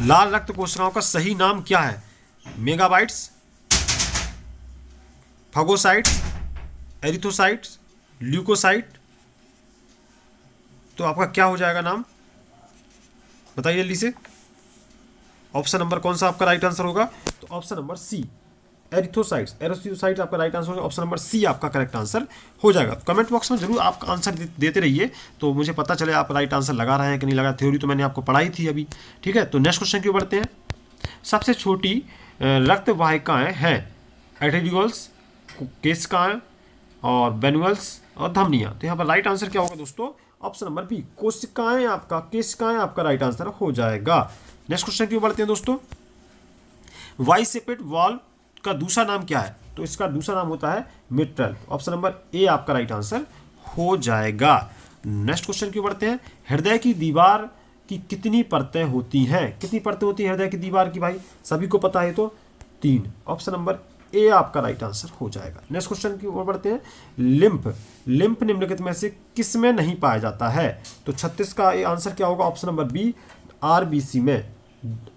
लाल रक्त कोशिकाओं का सही नाम क्या है? Megabytes, phagocytes, erythrocytes, leukocyte. तो आपका क्या हो जाएगा नाम, बताइए जल्दी से। ऑप्शन नंबर कौन सा आपका राइट आंसर होगा? तो ऑप्शन नंबर सी, एरिथोसाइट्स। एरिथोसाइट्स आपका राइट आंसर होगा। ऑप्शन नंबर सी आपका करेक्ट आंसर हो जाएगा। कमेंट बॉक्स में जरूर आप आंसर देते रहिए, तो मुझे पता चले आप राइट आंसर लगा रहे हैं कि नहीं लगा। थ्योरी तो मैंने आपको पढ़ाई थी अभी। ठीक है, तो नेक्स्ट क्वेश्चन की ओर बढ़ते हैं। सबसे छोटी रक्त वाहिकाएं हैं आर्टेरियोल्स, केशिकाएं और वेन्युल्स और धमनियां। तो यहाँ पर राइट आंसर क्या होगा दोस्तों? ऑप्शन नंबर बी, कोशिकाएं आपका, केशिकाएं आपका राइट आंसर हो जाएगा। नेक्स्ट क्वेश्चन की ओर बढ़ते हैं दोस्तों। वाइसेपेट वाल्व का दूसरा नाम क्या है? तो इसका दूसरा नाम होता है मिट्रल। ऑप्शन नंबर ए आपका राइट आंसर हो जाएगा। नेक्स्ट क्वेश्चन की ओर बढ़ते हैं। हृदय की दीवार की कितनी परतें होती हैं? कितनी परतें होती हैं हृदय की दीवार की भाई? सभी को पता है, तो 3। ऑप्शन नंबर ए आपका राइट आंसर हो जाएगा। नेक्स्ट क्वेश्चन की ओर बढ़ते हैं। लिम्फ, लिम्फ निम्नलिखित में से किस में नहीं पाया जाता है? तो 36 का आंसर क्या होगा? ऑप्शन नंबर बी, आरबीसी में।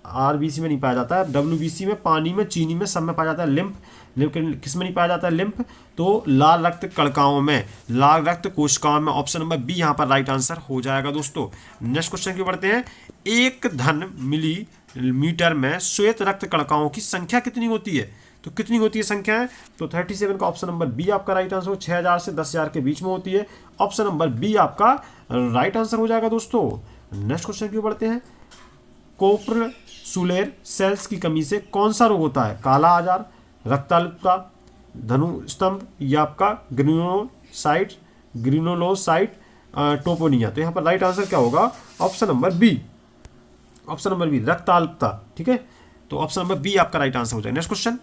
आरबीसी में नहीं पाया जाता है, डब्ल्यूबीसी में, पानी में, चीनी में, सब में पाया जाता है लिम्फ। लेकिन किस में नहीं पाया जाता है लिम्फ? तो लाल रक्त कणिकाओं में, लाल रक्त कोशिकाओं में। ऑप्शन नंबर बी यहाँ पर राइट आंसर हो जाएगा दोस्तों। नेक्स्ट क्वेश्चन की बढ़ते हैं। 1 घन मिलीमीटर में श्वेत रक्त कणिकाओं की संख्या कितनी होती है? तो कितनी होती है संख्या है? तो 37 का ऑप्शन नंबर बी आपका राइट आंसर हो। 6000 से 10,000 के बीच में होती है। ऑप्शन नंबर बी आपका राइट आंसर हो जाएगा दोस्तों। नेक्स्ट क्वेश्चन की बढ़ते हैं। कोप्रसुलेर सेल्स की कमी से कौन सा रोग होता है? काला आजार, रक्ताल्पता, धनुस्तंभ या आपका ग्रिनोलोसाइट टोपोनिया। तो यहाँ पर राइट आंसर क्या होगा? Option number B, option number B, रक्ताल्पता। ठीक है, तो ऑप्शन नंबर बी आपका राइट आंसर हो जाएगा। Next question.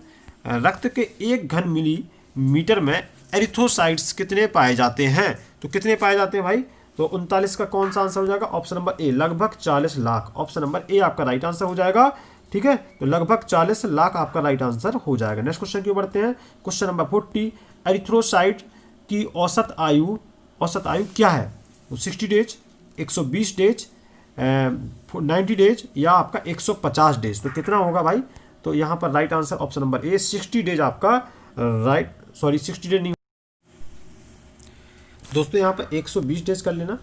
रक्त के 1 घन मिलीमीटर में एरिथ्रोसाइट्स कितने पाए जाते हैं? तो कितने पाए जाते हैं भाई? तो 39 का कौन सा आंसर हो जाएगा? ऑप्शन नंबर ए, लगभग 40 लाख। ऑप्शन नंबर ए आपका राइट आंसर हो जाएगा। ठीक है, तो लगभग 40 लाख आपका राइट आंसर हो जाएगा। नेक्स्ट क्वेश्चन की ओर बढ़ते हैं। Question number 40। एरिथ्रोसाइट की औसत आयु क्या है? तो 60 डेज, 120 डेज, 90 डेज या आपका 150 डेज। तो कितना होगा भाई? तो यहाँ पर right answer option number A, 60 days आपका राइट, सॉरी 60 डेज नहीं दोस्तों, यहाँ पर 120 डेज कर लेना।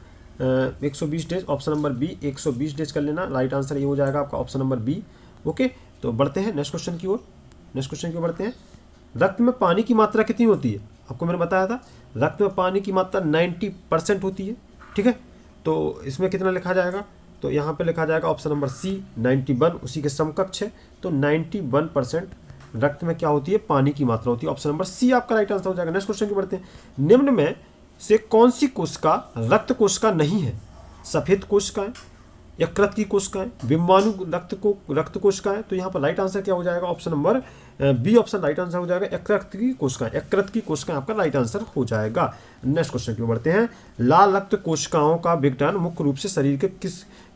120 days, option number B, 120 days कर लेना। राइट आंसर ये हो जाएगा आपका ऑप्शन नंबर बी। ओके, तो बढ़ते हैं नेक्स्ट क्वेश्चन की ओर। नेक्स्ट क्वेश्चन की ओर बढ़ते हैं। रक्त में पानी की मात्रा कितनी होती है? आपको मैंने बताया था रक्त में पानी की मात्रा 90% होती है। ठीक है, तो इसमें कितना लिखा जाएगा? तो यहाँ पे लिखा जाएगा ऑप्शन नंबर सी, 91, उसी के समकक्ष है। तो 91% रक्त में क्या होती है? पानी की मात्रा होती है। ऑप्शन नंबर सी आपका राइट आंसर हो जाएगा। नेक्स्ट क्वेश्चन की बढ़ते हैं। निम्न में से कौन सी कोशिका रक्त कोशिका नहीं है? सफेद कोशिकाएं, यकृत की कोशिकाएं, बिंबाणु रक्त कोशिकाएं। तो यहाँ पर राइट आंसर क्या हो जाएगा? Option number B option right answer हो जाएगा। यकृत की कोशिकाएं, यकृत की कोशिकाएं आपका राइट आंसर हो जाएगा। नेक्स्ट क्वेश्चन की ओर बढ़ते हैं। लाल रक्त कोशिकाओं का विघटन मुख्य रूप से शरीर के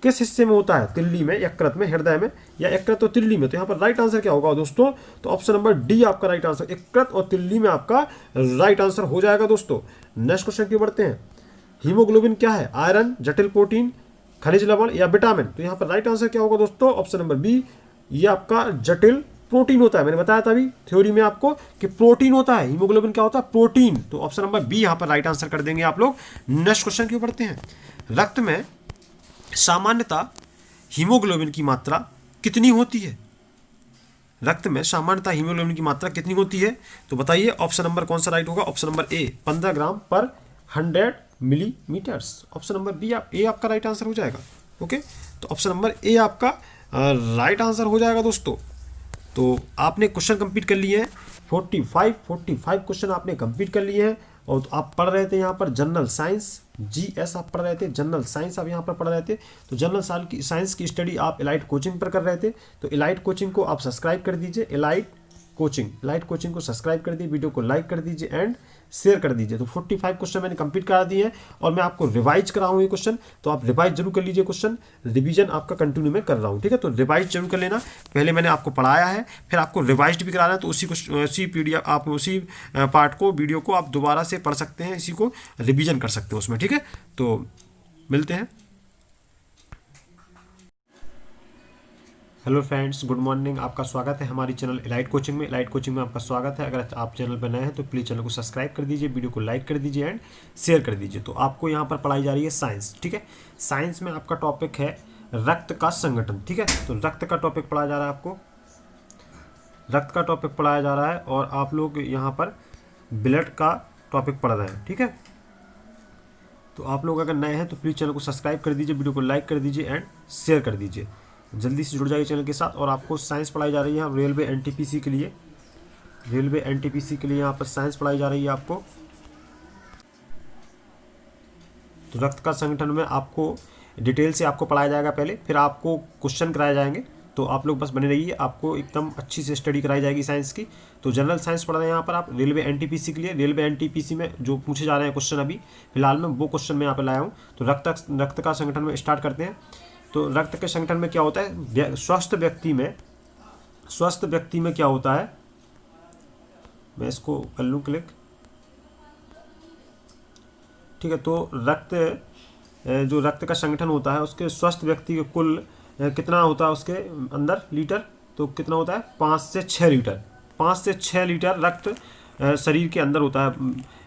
किस हिस्से में होता है? तिल्ली में, यकृत में, हृदय में या यकृत और तिल्ली में? तो यहाँ पर राइट आंसर क्या होगा दोस्तों? तो ऑप्शन नंबर डी आपका राइट आंसर, यकृत और तिल्ली में आपका राइट आंसर हो जाएगा दोस्तों। नेक्स्ट क्वेश्चन की ओर बढ़ते हैं। हीमोग्लोबिन क्या है? आयरन, जटिल प्रोटीन, खनिज लवण या विटामिन? तो यहाँ पर राइट आंसर क्या होगा दोस्तों? ऑप्शन नंबर बी, ये आपका जटिल प्रोटीन होता है। मैंने बताया था अभी थ्योरी में आपको कि प्रोटीन होता है, हीमोग्लोबिन क्या होता है? प्रोटीन। तो ऑप्शन नंबर बी यहाँ पर राइट आंसर कर देंगे आप लोग। नेक्स्ट क्वेश्चन क्यों पढ़ते हैं? रक्त में सामान्यतः हीमोग्लोबिन की मात्रा कितनी होती है? रक्त में सामान्यतः हीमोग्लोबिन की मात्रा कितनी होती है? तो बताइए ऑप्शन नंबर कौन सा राइट होगा? ऑप्शन नंबर ए, 15 ग्राम पर 100 मिलीमीटर्स। ऑप्शन नंबर बी ए आपका राइट आंसर हो जाएगा। ओके, तो ऑप्शन नंबर ए आपका राइट आंसर हो जाएगा दोस्तों। तो आपने क्वेश्चन कंप्लीट कर लिए हैं, 45 क्वेश्चन आपने कंप्लीट कर लिए हैं। और तो आप पढ़ रहे थे यहाँ पर जनरल साइंस, जीएस आप पढ़ रहे थे, जनरल साइंस आप यहाँ पर पढ़ रहे थे। तो जनरल साइंस की स्टडी आप एलाइट कोचिंग पर कर रहे थे। तो एलाइट कोचिंग को आप सब्सक्राइब कर दीजिए, एलाइट कोचिंग को सब्सक्राइब कर दीजिए, वीडियो को लाइक कर दीजिए एंड शेयर कर दीजिए। तो 45 क्वेश्चन मैंने कंप्लीट करा दिए हैं और मैं आपको रिवाइज करा हूँ ये क्वेश्चन। तो आप रिवाइज जरूर कर लीजिए, क्वेश्चन रिवीजन आपका कंटिन्यू में कर रहा हूँ, ठीक है? तो रिवाइज जरूर कर लेना। पहले मैंने आपको पढ़ाया है, फिर आपको रिवाइज भी कराना है। तो उसी पीडीएफ आप उसी पार्ट को, वीडियो को आप दोबारा से पढ़ सकते हैं, इसी को रिविजन कर सकते हो उसमें, ठीक है? तो मिलते हैं। Hello friends, good morning. आपका स्वागत है हमारी चैनल एलाइट कोचिंग में। एलाइट कोचिंग में आपका स्वागत है। अगर आप चैनल पर नए हैं तो प्लीज़ चैनल को सब्सक्राइब कर दीजिए, वीडियो को लाइक कर दीजिए एंड शेयर कर दीजिए। तो आपको यहाँ पर पढ़ाई जा रही है साइंस, ठीक है? साइंस में आपका टॉपिक है रक्त का संगठन, ठीक है? तो रक्त का टॉपिक पढ़ाया जा रहा है आपको, रक्त का टॉपिक पढ़ाया जा रहा है और आप लोग यहाँ पर ब्लड का टॉपिक पढ़ रहे हैं, ठीक है? तो आप लोग अगर नए हैं तो प्लीज़ चैनल को सब्सक्राइब कर दीजिए, वीडियो को लाइक कर दीजिए एंड शेयर कर दीजिए। जल्दी से जुड़ जाइए चैनल के साथ। और आपको साइंस पढ़ाई जा रही है रेलवे एनटीपीसी के लिए, रेलवे एनटीपीसी के लिए यहाँ पर साइंस पढ़ाई जा रही है आपको। तो रक्त का संगठन में आपको डिटेल से आपको पढ़ाया जाएगा पहले, फिर आपको क्वेश्चन कराए जाएंगे। तो आप लोग बस बने रहिए, आपको एकदम अच्छी से स्टडी कराई जाएगी साइंस की। तो जनरल साइंस पढ़ रहे हैं यहाँ पर आप रेलवे एनटीपीसी के लिए। रेलवे एनटीपीसी में जो पूछे जा रहे हैं क्वेश्चन अभी फिलहाल में, वो क्वेश्चन मैं यहाँ पर लाया हूँ। तो रक्त का संगठन में स्टार्ट करते हैं। तो रक्त के संगठन में क्या होता है? स्वस्थ व्यक्ति में क्या होता है? मैं इसको कर लूँ क्लिक, ठीक है? तो जो रक्त का संगठन होता है उसके स्वस्थ व्यक्ति के कुल कितना होता है उसके अंदर लीटर? तो कितना होता है? 5 से 6 लीटर। 5 से 6 लीटर रक्त शरीर के अंदर होता है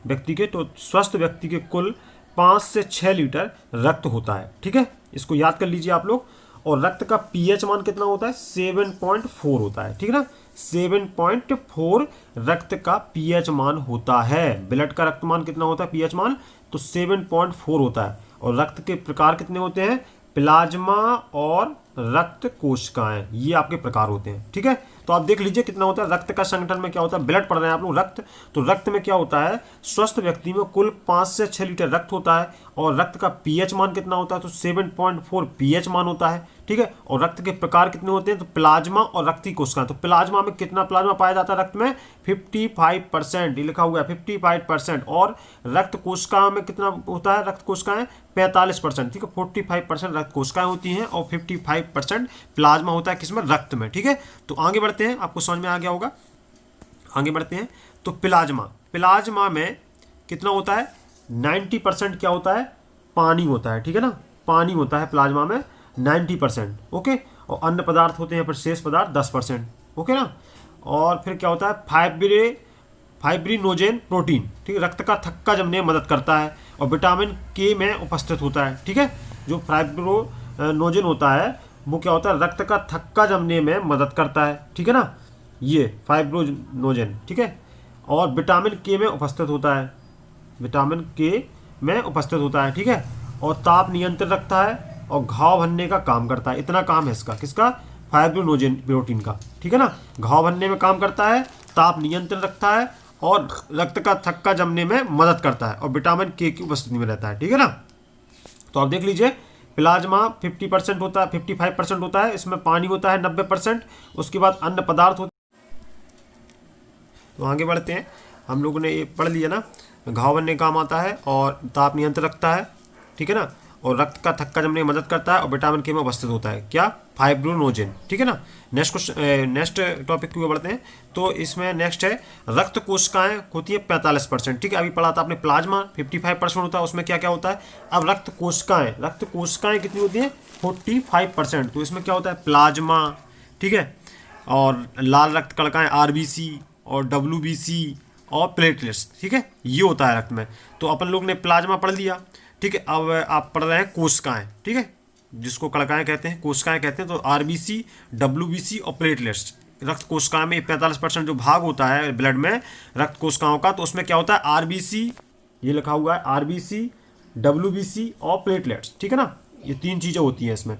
व्यक्ति के। तो स्वस्थ व्यक्ति के कुल 5 से 6 लीटर रक्त होता है, ठीक है? इसको याद कर लीजिए आप लोग। और रक्त का पीएच मान कितना होता है? 7.4 होता है, ठीक है ना? 7.4 रक्त का पीएच मान होता है। ब्लड का रक्त मान कितना होता है पीएच मान? तो 7.4 होता है। और रक्त के प्रकार कितने होते हैं? प्लाज्मा और रक्त कोशिकाएं, ये आपके प्रकार होते हैं, ठीक है? तो आप देख लीजिए कितना होता है रक्त का संगठन में क्या होता है। ब्लड पढ़ रहे हैं आप लोग, रक्त। तो रक्त में क्या होता है? स्वस्थ व्यक्ति में कुल 5 से 6 लीटर रक्त होता है और रक्त का पीएच मान कितना होता है? तो 7.4 पीएच मान होता है, ठीक है? और रक्त के प्रकार कितने होते हैं? तो प्लाज्मा और रक्ती कोशिकाएं। तो प्लाज्मा में कितना प्लाज्मा पाया जाता है रक्त में? 55%, ये लिखा हुआ है 55%। और रक्त कोशिकाओं में कितना होता है? रक्त कोशिकाएं 45%, ठीक है? 45% रक्त कोशिकाएं होती हैं और 55% प्लाज्मा होता है किसमें? रक्त में, ठीक है? तो आगे बढ़ते हैं, आपको समझ में आ गया होगा। आगे बढ़ते हैं। तो प्लाज्मा में कितना होता है? 90% क्या होता है? पानी होता है, ठीक है ना? पानी होता है प्लाज्मा में 90%, ओके? और अन्य पदार्थ होते हैं पर शेष पदार्थ 10%, ओके ना? और फिर क्या होता है? फाइब्रिनोजेन प्रोटीन, ठीक है? रक्त का थक्का जमने में मदद करता है और विटामिन के में उपस्थित होता है, ठीक है? जो फाइब्रिनोजेन होता है वो क्या होता है? रक्त का थक्का जमने में मदद करता है, ठीक है ना? ये फाइब्रिनोजेन, ठीक है? और विटामिन के में उपस्थित होता है, विटामिन के में उपस्थित होता है, ठीक है? और ताप नियंत्रण रखता है और घाव भरने का काम करता है। इतना काम है इसका, किसका? फाइब्रिनोजेन प्रोटीन का, ठीक है ना? घाव भरने में काम करता है, ताप नियंत्रण रखता है और रक्त का थक्का जमने में मदद करता है और विटामिन के की उपस्थिति में रहता है, ठीक है ना? तो आप देख लीजिए प्लाज्मा 50% होता है, 55% होता है, इसमें पानी होता है 90%, उसके बाद अन्य पदार्थ होते हैं। तो आगे बढ़ते हैं। हम लोगों ने ये पढ़ लिया ना, घाव बनने काम आता है और ताप नियंत्रण रखता है, ठीक है ना? और रक्त का थक्का जमने में मदद करता है और विटामिन के में उपस्थित होता है। क्या? फाइब्रोनोजेन। ठीक है ना। नेक्स्ट क्वेश्चन, नेक्स्ट टॉपिक की ओर बढ़ते हैं। तो इसमें नेक्स्ट है रक्त कोशिकाएं होती है 45%। ठीक है, अभी पढ़ा था आपने प्लाज्मा 55% होता है, उसमें क्या क्या होता है। अब रक्त कोशिकाएं कितनी होती हैं? 45%। तो इसमें क्या होता है? प्लाज्मा, ठीक है, और लाल रक्त कणिकाएं आरबीसी और डब्ल्यूबीसी और प्लेटलेट्स। ठीक है, ये होता है रक्त में। तो अपन लोग ने प्लाज्मा पढ़ लिया। ठीक है, अब आप पढ़ रहे हैं कोशिकाएं। ठीक है, जिसको कणिकाएं कहते हैं, कोशिकाएं कहते हैं। तो आरबीसी, डब्ल्यूबीसी और प्लेटलेट्स, रक्त कोशिकाओं में 45% जो भाग होता है ब्लड में रक्त कोशिकाओं का, तो उसमें क्या होता है? आरबीसी, ये लिखा हुआ है आरबीसी, डब्ल्यूबीसी और प्लेटलेट्स। ठीक है ना, ये 3 चीज़ें होती हैं इसमें।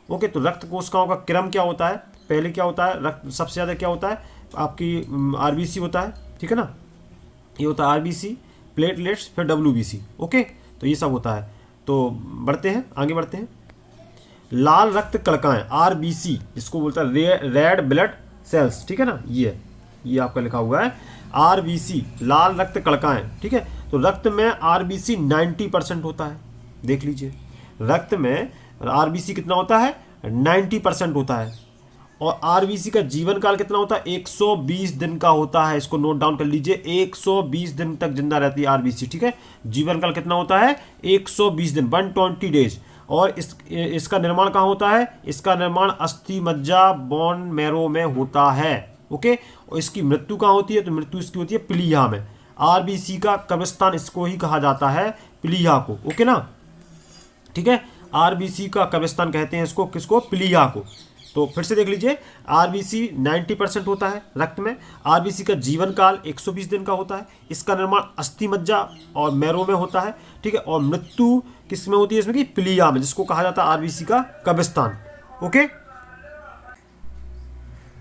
ओके, तो रक्त कोशिकाओं का क्रम क्या होता है? पहले क्या होता है? रक्त सबसे ज़्यादा क्या होता है? आपकी आरबीसी होता है। ठीक है ना, ये होता है आरबीसी, प्लेटलेट्स, फिर डब्ल्यूबीसी। ओके, तो ये सब होता है। तो बढ़ते हैं, आगे बढ़ते हैं। लाल रक्त कणिकाएं आरबीसी, जिसको बोलता है रेड ब्लड सेल्स। ठीक है ना, ये आपका लिखा हुआ है आरबीसी, लाल रक्त कणिकाएं। ठीक है, तो रक्त में आरबीसी 90% होता है। देख लीजिए, रक्त में आरबीसी कितना होता है? 90% होता है। और आरबीसी का जीवन काल कितना होता है? 120 दिन का होता है। इसको नोट डाउन कर लीजिए, 120 दिन तक जिंदा रहती है आरबीसी। ठीक है, जीवन काल कितना होता है? 120 दिन, 120 डेज। और इसका निर्माण कहाँ होता है? इसका निर्माण अस्थि मज्जा बोन मैरो में होता है। ओके, और इसकी मृत्यु कहाँ होती है? तो मृत्यु इसकी होती है प्लीहा में। आरबीसी का कब्रिस्तान इसको ही कहा जाता है, प्लीहा को। ओके ना, ठीक है, आरबीसी का कब्रिस्तान कहते हैं इसको, किसको? प्लीहा को। तो फिर से देख लीजिए, आरबीसी 90% होता है रक्त में। आरबीसी का जीवन काल 120 दिन का होता है। इसका निर्माण अस्थि मज्जा और मैरो में होता है। ठीक है, और मृत्यु किस में होती है? इसमें कि प्लीहा में, जिसको कहा जाता है आरबीसी का कब्रिस्तान। ओके,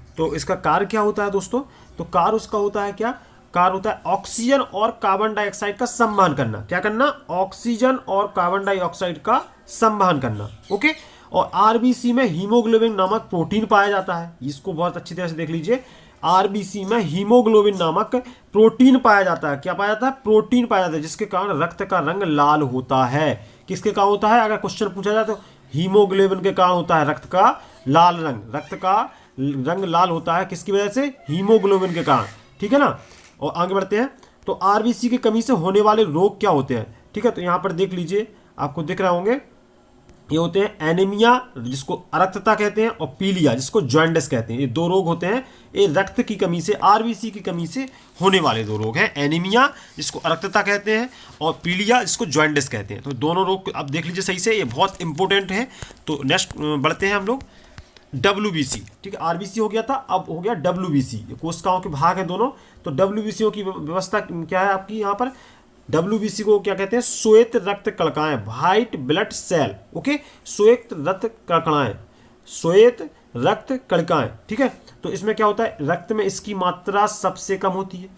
तो इसका कार्य क्या होता है दोस्तों? तो कार्य उसका होता है क्या? कार्य होता है ऑक्सीजन और कार्बन डाइऑक्साइड का संवहन करना। क्या करना? ऑक्सीजन और कार्बन डाइऑक्साइड का संवहन करना। ओके, और आरबीसी में हीमोग्लोबिन नामक प्रोटीन पाया जाता है। इसको बहुत अच्छी तरह से देख लीजिए, आरबीसी में हीमोग्लोबिन नामक प्रोटीन पाया जाता है। क्या पाया जाता है? प्रोटीन पाया जाता है, जिसके कारण रक्त का रंग लाल होता है। किसके कारण होता है? अगर क्वेश्चन पूछा जाए तो हीमोग्लोबिन के कारण होता है रक्त का लाल रंग। रक्त का रंग लाल होता है किसकी वजह से? हीमोग्लोबिन के कारण। ठीक है ना, और आगे बढ़ते हैं। तो आरबीसी की कमी से होने वाले रोग क्या होते हैं? ठीक है, तो यहाँ पर देख लीजिए, आपको दिख रहे होंगे, ये होते हैं एनीमिया, जिसको अरक्तता कहते हैं, और पीलिया, जिसको जॉन्डिस कहते हैं। ये 2 रोग होते हैं, ये रक्त की कमी से, आरबीसी की कमी से होने वाले 2 रोग हैं। एनीमिया, जिसको अरक्तता कहते हैं, और पीलिया, जिसको जॉन्डिस कहते हैं। तो दोनों रोग आप देख लीजिए सही से, ये बहुत इंपॉर्टेंट है। तो नेक्स्ट बढ़ते हैं हम लोग, डब्ल्यूबीसी। ठीक है, आरबीसी हो गया था, अब हो गया डब्ल्यूबीसी। कोशिकाओं के भाग हैं दोनों। तो डब्ल्यूबीसी की व्यवस्था क्या है आपकी यहाँ पर? डब्ल्यूबीसी को क्या कहते हैं? श्वेत रक्त कणिकाएं, व्हाइट ब्लड सेल। ओके, श्वेत रक्त कणिकाएं, श्वेत रक्त कणिकाएं। ठीक है, तो इसमें क्या होता है? रक्त में इसकी मात्रा सबसे कम होती है।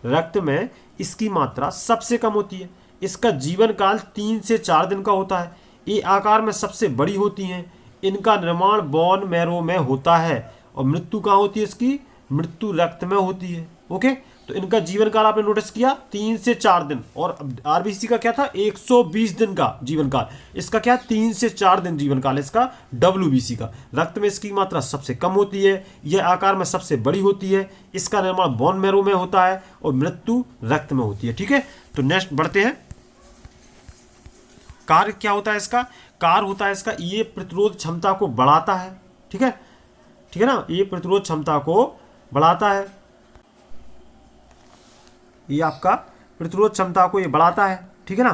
रक्त में इसकी मात्रा सबसे कम होती है। इसका जीवन काल 3 से 4 दिन का होता है। ये आकार में सबसे बड़ी होती हैं। इनका निर्माण बोन मैरो में होता है। और मृत्यु कहाँ होती है इसकी? मृत्यु रक्त में होती है। ओके, तो इनका जीवन काल आपने नोटिस किया 3 से 4 दिन। और आरबीसी का क्या था? 120 दिन का जीवन काल। इसका क्या? 3 से 4 दिन जीवन काल इसका डब्ल्यूबीसी का। रक्त में इसकी मात्रा सबसे कम होती है, यह आकार में सबसे बड़ी होती है, इसका निर्माण बोन मैरो में होता है, और मृत्यु रक्त में होती है। ठीक है, तो नेक्स्ट बढ़ते हैं। कार्य क्या होता है इसका? कार्य होता है इसका, ये प्रतिरोध क्षमता को बढ़ाता है। ठीक है, ठीक है ना, ये प्रतिरोध क्षमता को बढ़ाता है। ये आपका प्रतिरोध क्षमता को ये बढ़ाता है। ठीक है ना,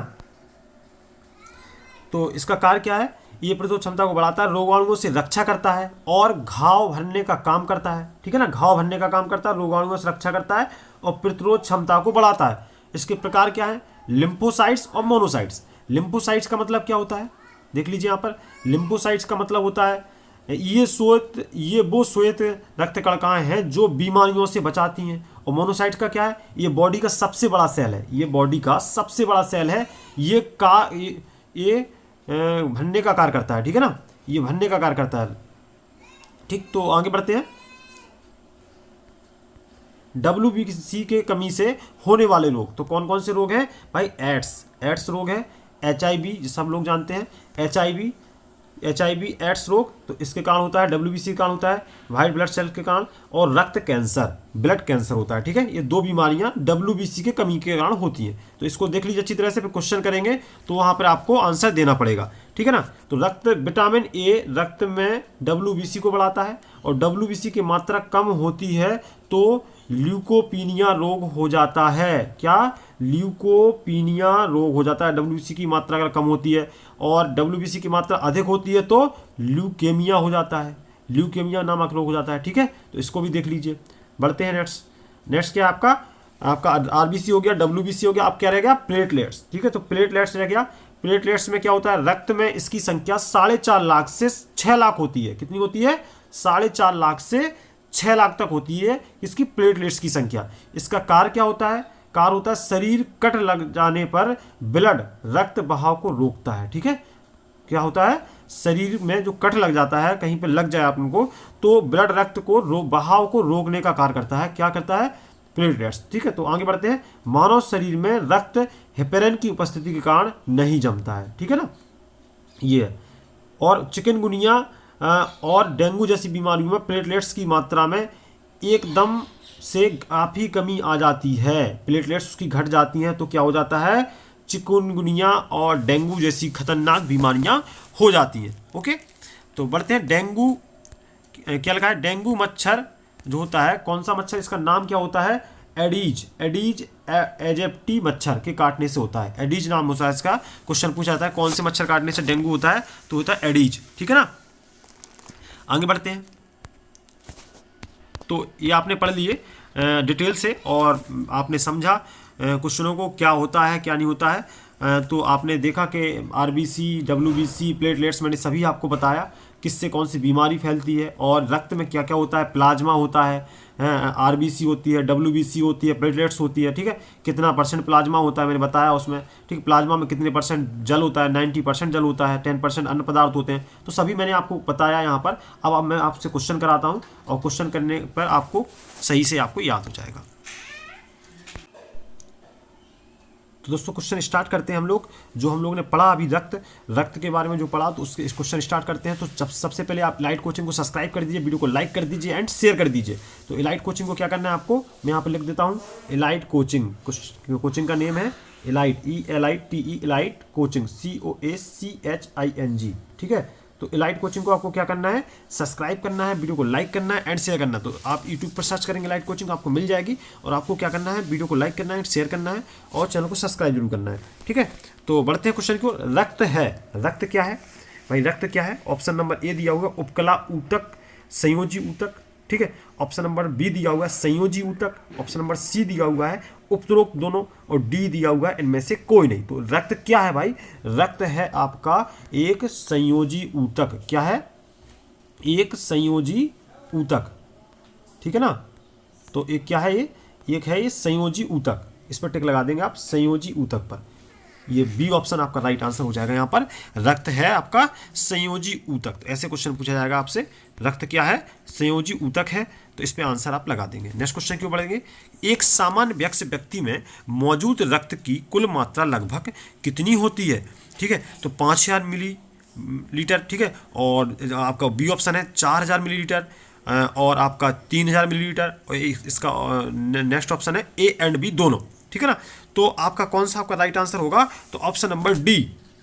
तो इसका कार्य क्या है? ये प्रतिरोध क्षमता को बढ़ाता है, रोगाणुओं से रक्षा करता है, और घाव भरने का काम करता है। ठीक है ना, घाव भरने का काम करता है, रोगाणुओं से रक्षा करता है, और प्रतिरोध क्षमता को बढ़ाता है। इसके प्रकार क्या है? लिम्फोसाइट्स और मोनोसाइट्स। लिम्फोसाइट्स का मतलब क्या होता है? देख लीजिए यहाँ पर, लिम्फोसाइट्स का मतलब होता है ये वो श्वेत रक्त कणिकाएं हैं जो बीमारियों से बचाती हैं। और मोनोसाइट का क्या है? ये बॉडी का सबसे बड़ा सेल है। ये बॉडी का सबसे बड़ा सेल है। ये भरने का कार्य करता है। ठीक है ना, ये भरने का कार्य करता है। ठीक, तो आगे बढ़ते हैं। डब्ल्यूबीसी के कमी से होने वाले रोग, तो कौन कौन से रोग हैं भाई? एड्स रोग है, HIV सब लोग जानते हैं, HIV एड्स रोग, तो इसके कारण होता है, WBC के कारण होता है, व्हाइट ब्लड सेल के कारण, और रक्त कैंसर, ब्लड कैंसर होता है। ठीक है, ये 2 बीमारियां WBC के कमी के कारण होती हैं। तो इसको देख लीजिए अच्छी तरह से, फिर क्वेश्चन करेंगे तो वहां पर आपको आंसर देना पड़ेगा। ठीक है ना। तो विटामिन ए रक्त में WBC को बढ़ाता है, और WBC की मात्रा कम होती है तो ल्यूकोपीनिया रोग हो जाता है। क्या? ल्यूकोपीनिया रोग हो जाता है। WBC की मात्रा अगर कम होती है और WBC की मात्रा अधिक होती है तो ल्यूकेमिया हो जाता है, ल्यूकेमिया नामक रोग हो जाता है। ठीक है, तो इसको भी देख लीजिए। बढ़ते हैं नेक्स्ट क्या है आपका RBC हो गया, WBC हो गया, अब क्या रह गया? प्लेटलेट्स। ठीक है, तो प्लेटलेट्स रह गया। प्लेटलेट्स में क्या होता है? रक्त में इसकी संख्या 4.5 लाख से 6 लाख होती है। कितनी होती है? 4.5 लाख से 6 लाख तक होती है इसकी प्लेटलेट्स की संख्या। इसका कार्य क्या होता है? कार्य होता है शरीर कट लग जाने पर ब्लड रक्त बहाव को रोकता है। ठीक है, क्या होता है? शरीर में जो कट लग जाता है, कहीं पे लग जाए आपको, तो ब्लड रक्त को बहाव को रोकने का कार्य करता है। क्या करता है? प्लेटलेट्स। ठीक है, तो आगे बढ़ते हैं। मानव शरीर में रक्त हेपेरिन की उपस्थिति के कारण नहीं जमता है। ठीक है ना, ये। और चिकनगुनिया और डेंगू जैसी बीमारियों में प्लेटलेट्स की मात्रा में एकदम से काफ़ी कमी आ जाती है, प्लेटलेट्स उसकी घट जाती हैं, तो क्या हो जाता है? चिकनगुनिया और डेंगू जैसी खतरनाक बीमारियां हो जाती हैं। ओके, तो बढ़ते हैं। डेंगू क्या लिखा है? डेंगू मच्छर जो होता है, कौन सा मच्छर? इसका नाम क्या होता है? एडीज एजिप्टी मच्छर के काटने से होता है। एडीज नाम होता है इसका। क्वेश्चन पूछा जाता है कौन से मच्छर काटने से डेंगू होता है, तो होता है एडीज। ठीक है ना। आगे बढ़ते हैं। तो ये आपने पढ़ लिए डिटेल से, और आपने समझा क्वेश्चनों को क्या होता है क्या नहीं होता है। तो आपने देखा कि RBC WBC प्लेटलेट्स मैंने सभी आपको बताया किससे कौन सी बीमारी फैलती है, और रक्त में क्या क्या होता है। प्लाज्मा होता है, RBC होती है, WBC होती है, प्लेटलेट्स होती है। ठीक है, कितना % प्लाज्मा होता है मैंने बताया उसमें। ठीक, प्लाज्मा में कितने % जल होता है? 90% जल होता है, 10% अन्य पदार्थ होते हैं। तो सभी मैंने आपको बताया यहाँ पर। अब मैं आपसे क्वेश्चन कराता हूँ, और क्वेश्चन करने पर आपको सही से आपको याद हो जाएगा। तो दोस्तों क्वेश्चन स्टार्ट करते हैं हम लोग। जो हम लोगों ने पढ़ा अभी रक्त के बारे में जो पढ़ा, तो उसके क्वेश्चन स्टार्ट करते हैं। तो सबसे पहले आप इलाइट कोचिंग को सब्सक्राइब कर दीजिए, वीडियो को लाइक कर दीजिए एंड शेयर कर दीजिए। तो इलाइट कोचिंग को क्या करना है आपको, मैं यहाँ पर लिख देता हूँ। इलाइट कोचिंग का नेम है elite, ELITE, elite coaching, COACHING। ठीक है, तो इलाइट कोचिंग को आपको क्या करना है? सब्सक्राइब करना है, वीडियो को लाइक करना है एंड शेयर करना है। तो आप यूट्यूब पर सर्च करेंगे इलाइट कोचिंग, आपको मिल जाएगी। और आपको क्या करना है? वीडियो को लाइक करना है, शेयर करना है, और चैनल को सब्सक्राइब जरूर करना है। ठीक है, तो बढ़ते हैं क्वेश्चन को। रक्त है, रक्त क्या है भाई? रक्त क्या है? ऑप्शन नंबर ए दिया हुआ उपकला ऊतक, संयोजी ऊतक। ठीक है, ऑप्शन नंबर बी दिया हुआ है संयोजी ऊतक, ऑप्शन नंबर सी दिया हुआ है उपरोक्त दोनों, और डी दिया हुआ है इनमें से कोई नहीं। तो रक्त क्या है भाई? रक्त है आपका एक संयोजी ऊतक। क्या है? एक संयोजी ऊतक। ठीक है ना। तो एक क्या है? ये एक है ये संयोजी ऊतक। इस पर टिक लगा देंगे आप, संयोजी ऊतक पर। ये बी ऑप्शन आपका राइट आंसर हो जाएगा। यहाँ पर रक्त है आपका संयोजी ऊतक। तो ऐसे क्वेश्चन पूछा जाएगा आपसे, रक्त क्या है? संयोजी ऊतक है। तो इस पे आंसर आप लगा देंगे। नेक्स्ट क्वेश्चन क्यों बढ़ेंगे? एक सामान्य व्यक्ति में मौजूद रक्त की कुल मात्रा लगभग कितनी होती है? ठीक है, तो 5000 मिलीलीटर। ठीक है, और आपका बी ऑप्शन है 4000 मिलीलीटर, और आपका 3000 मिलीलीटर, और इसका नेक्स्ट ऑप्शन है ए एंड बी दोनों। ठीक है ना। तो आपका कौन सा आपका राइट आंसर होगा? तो ऑप्शन नंबर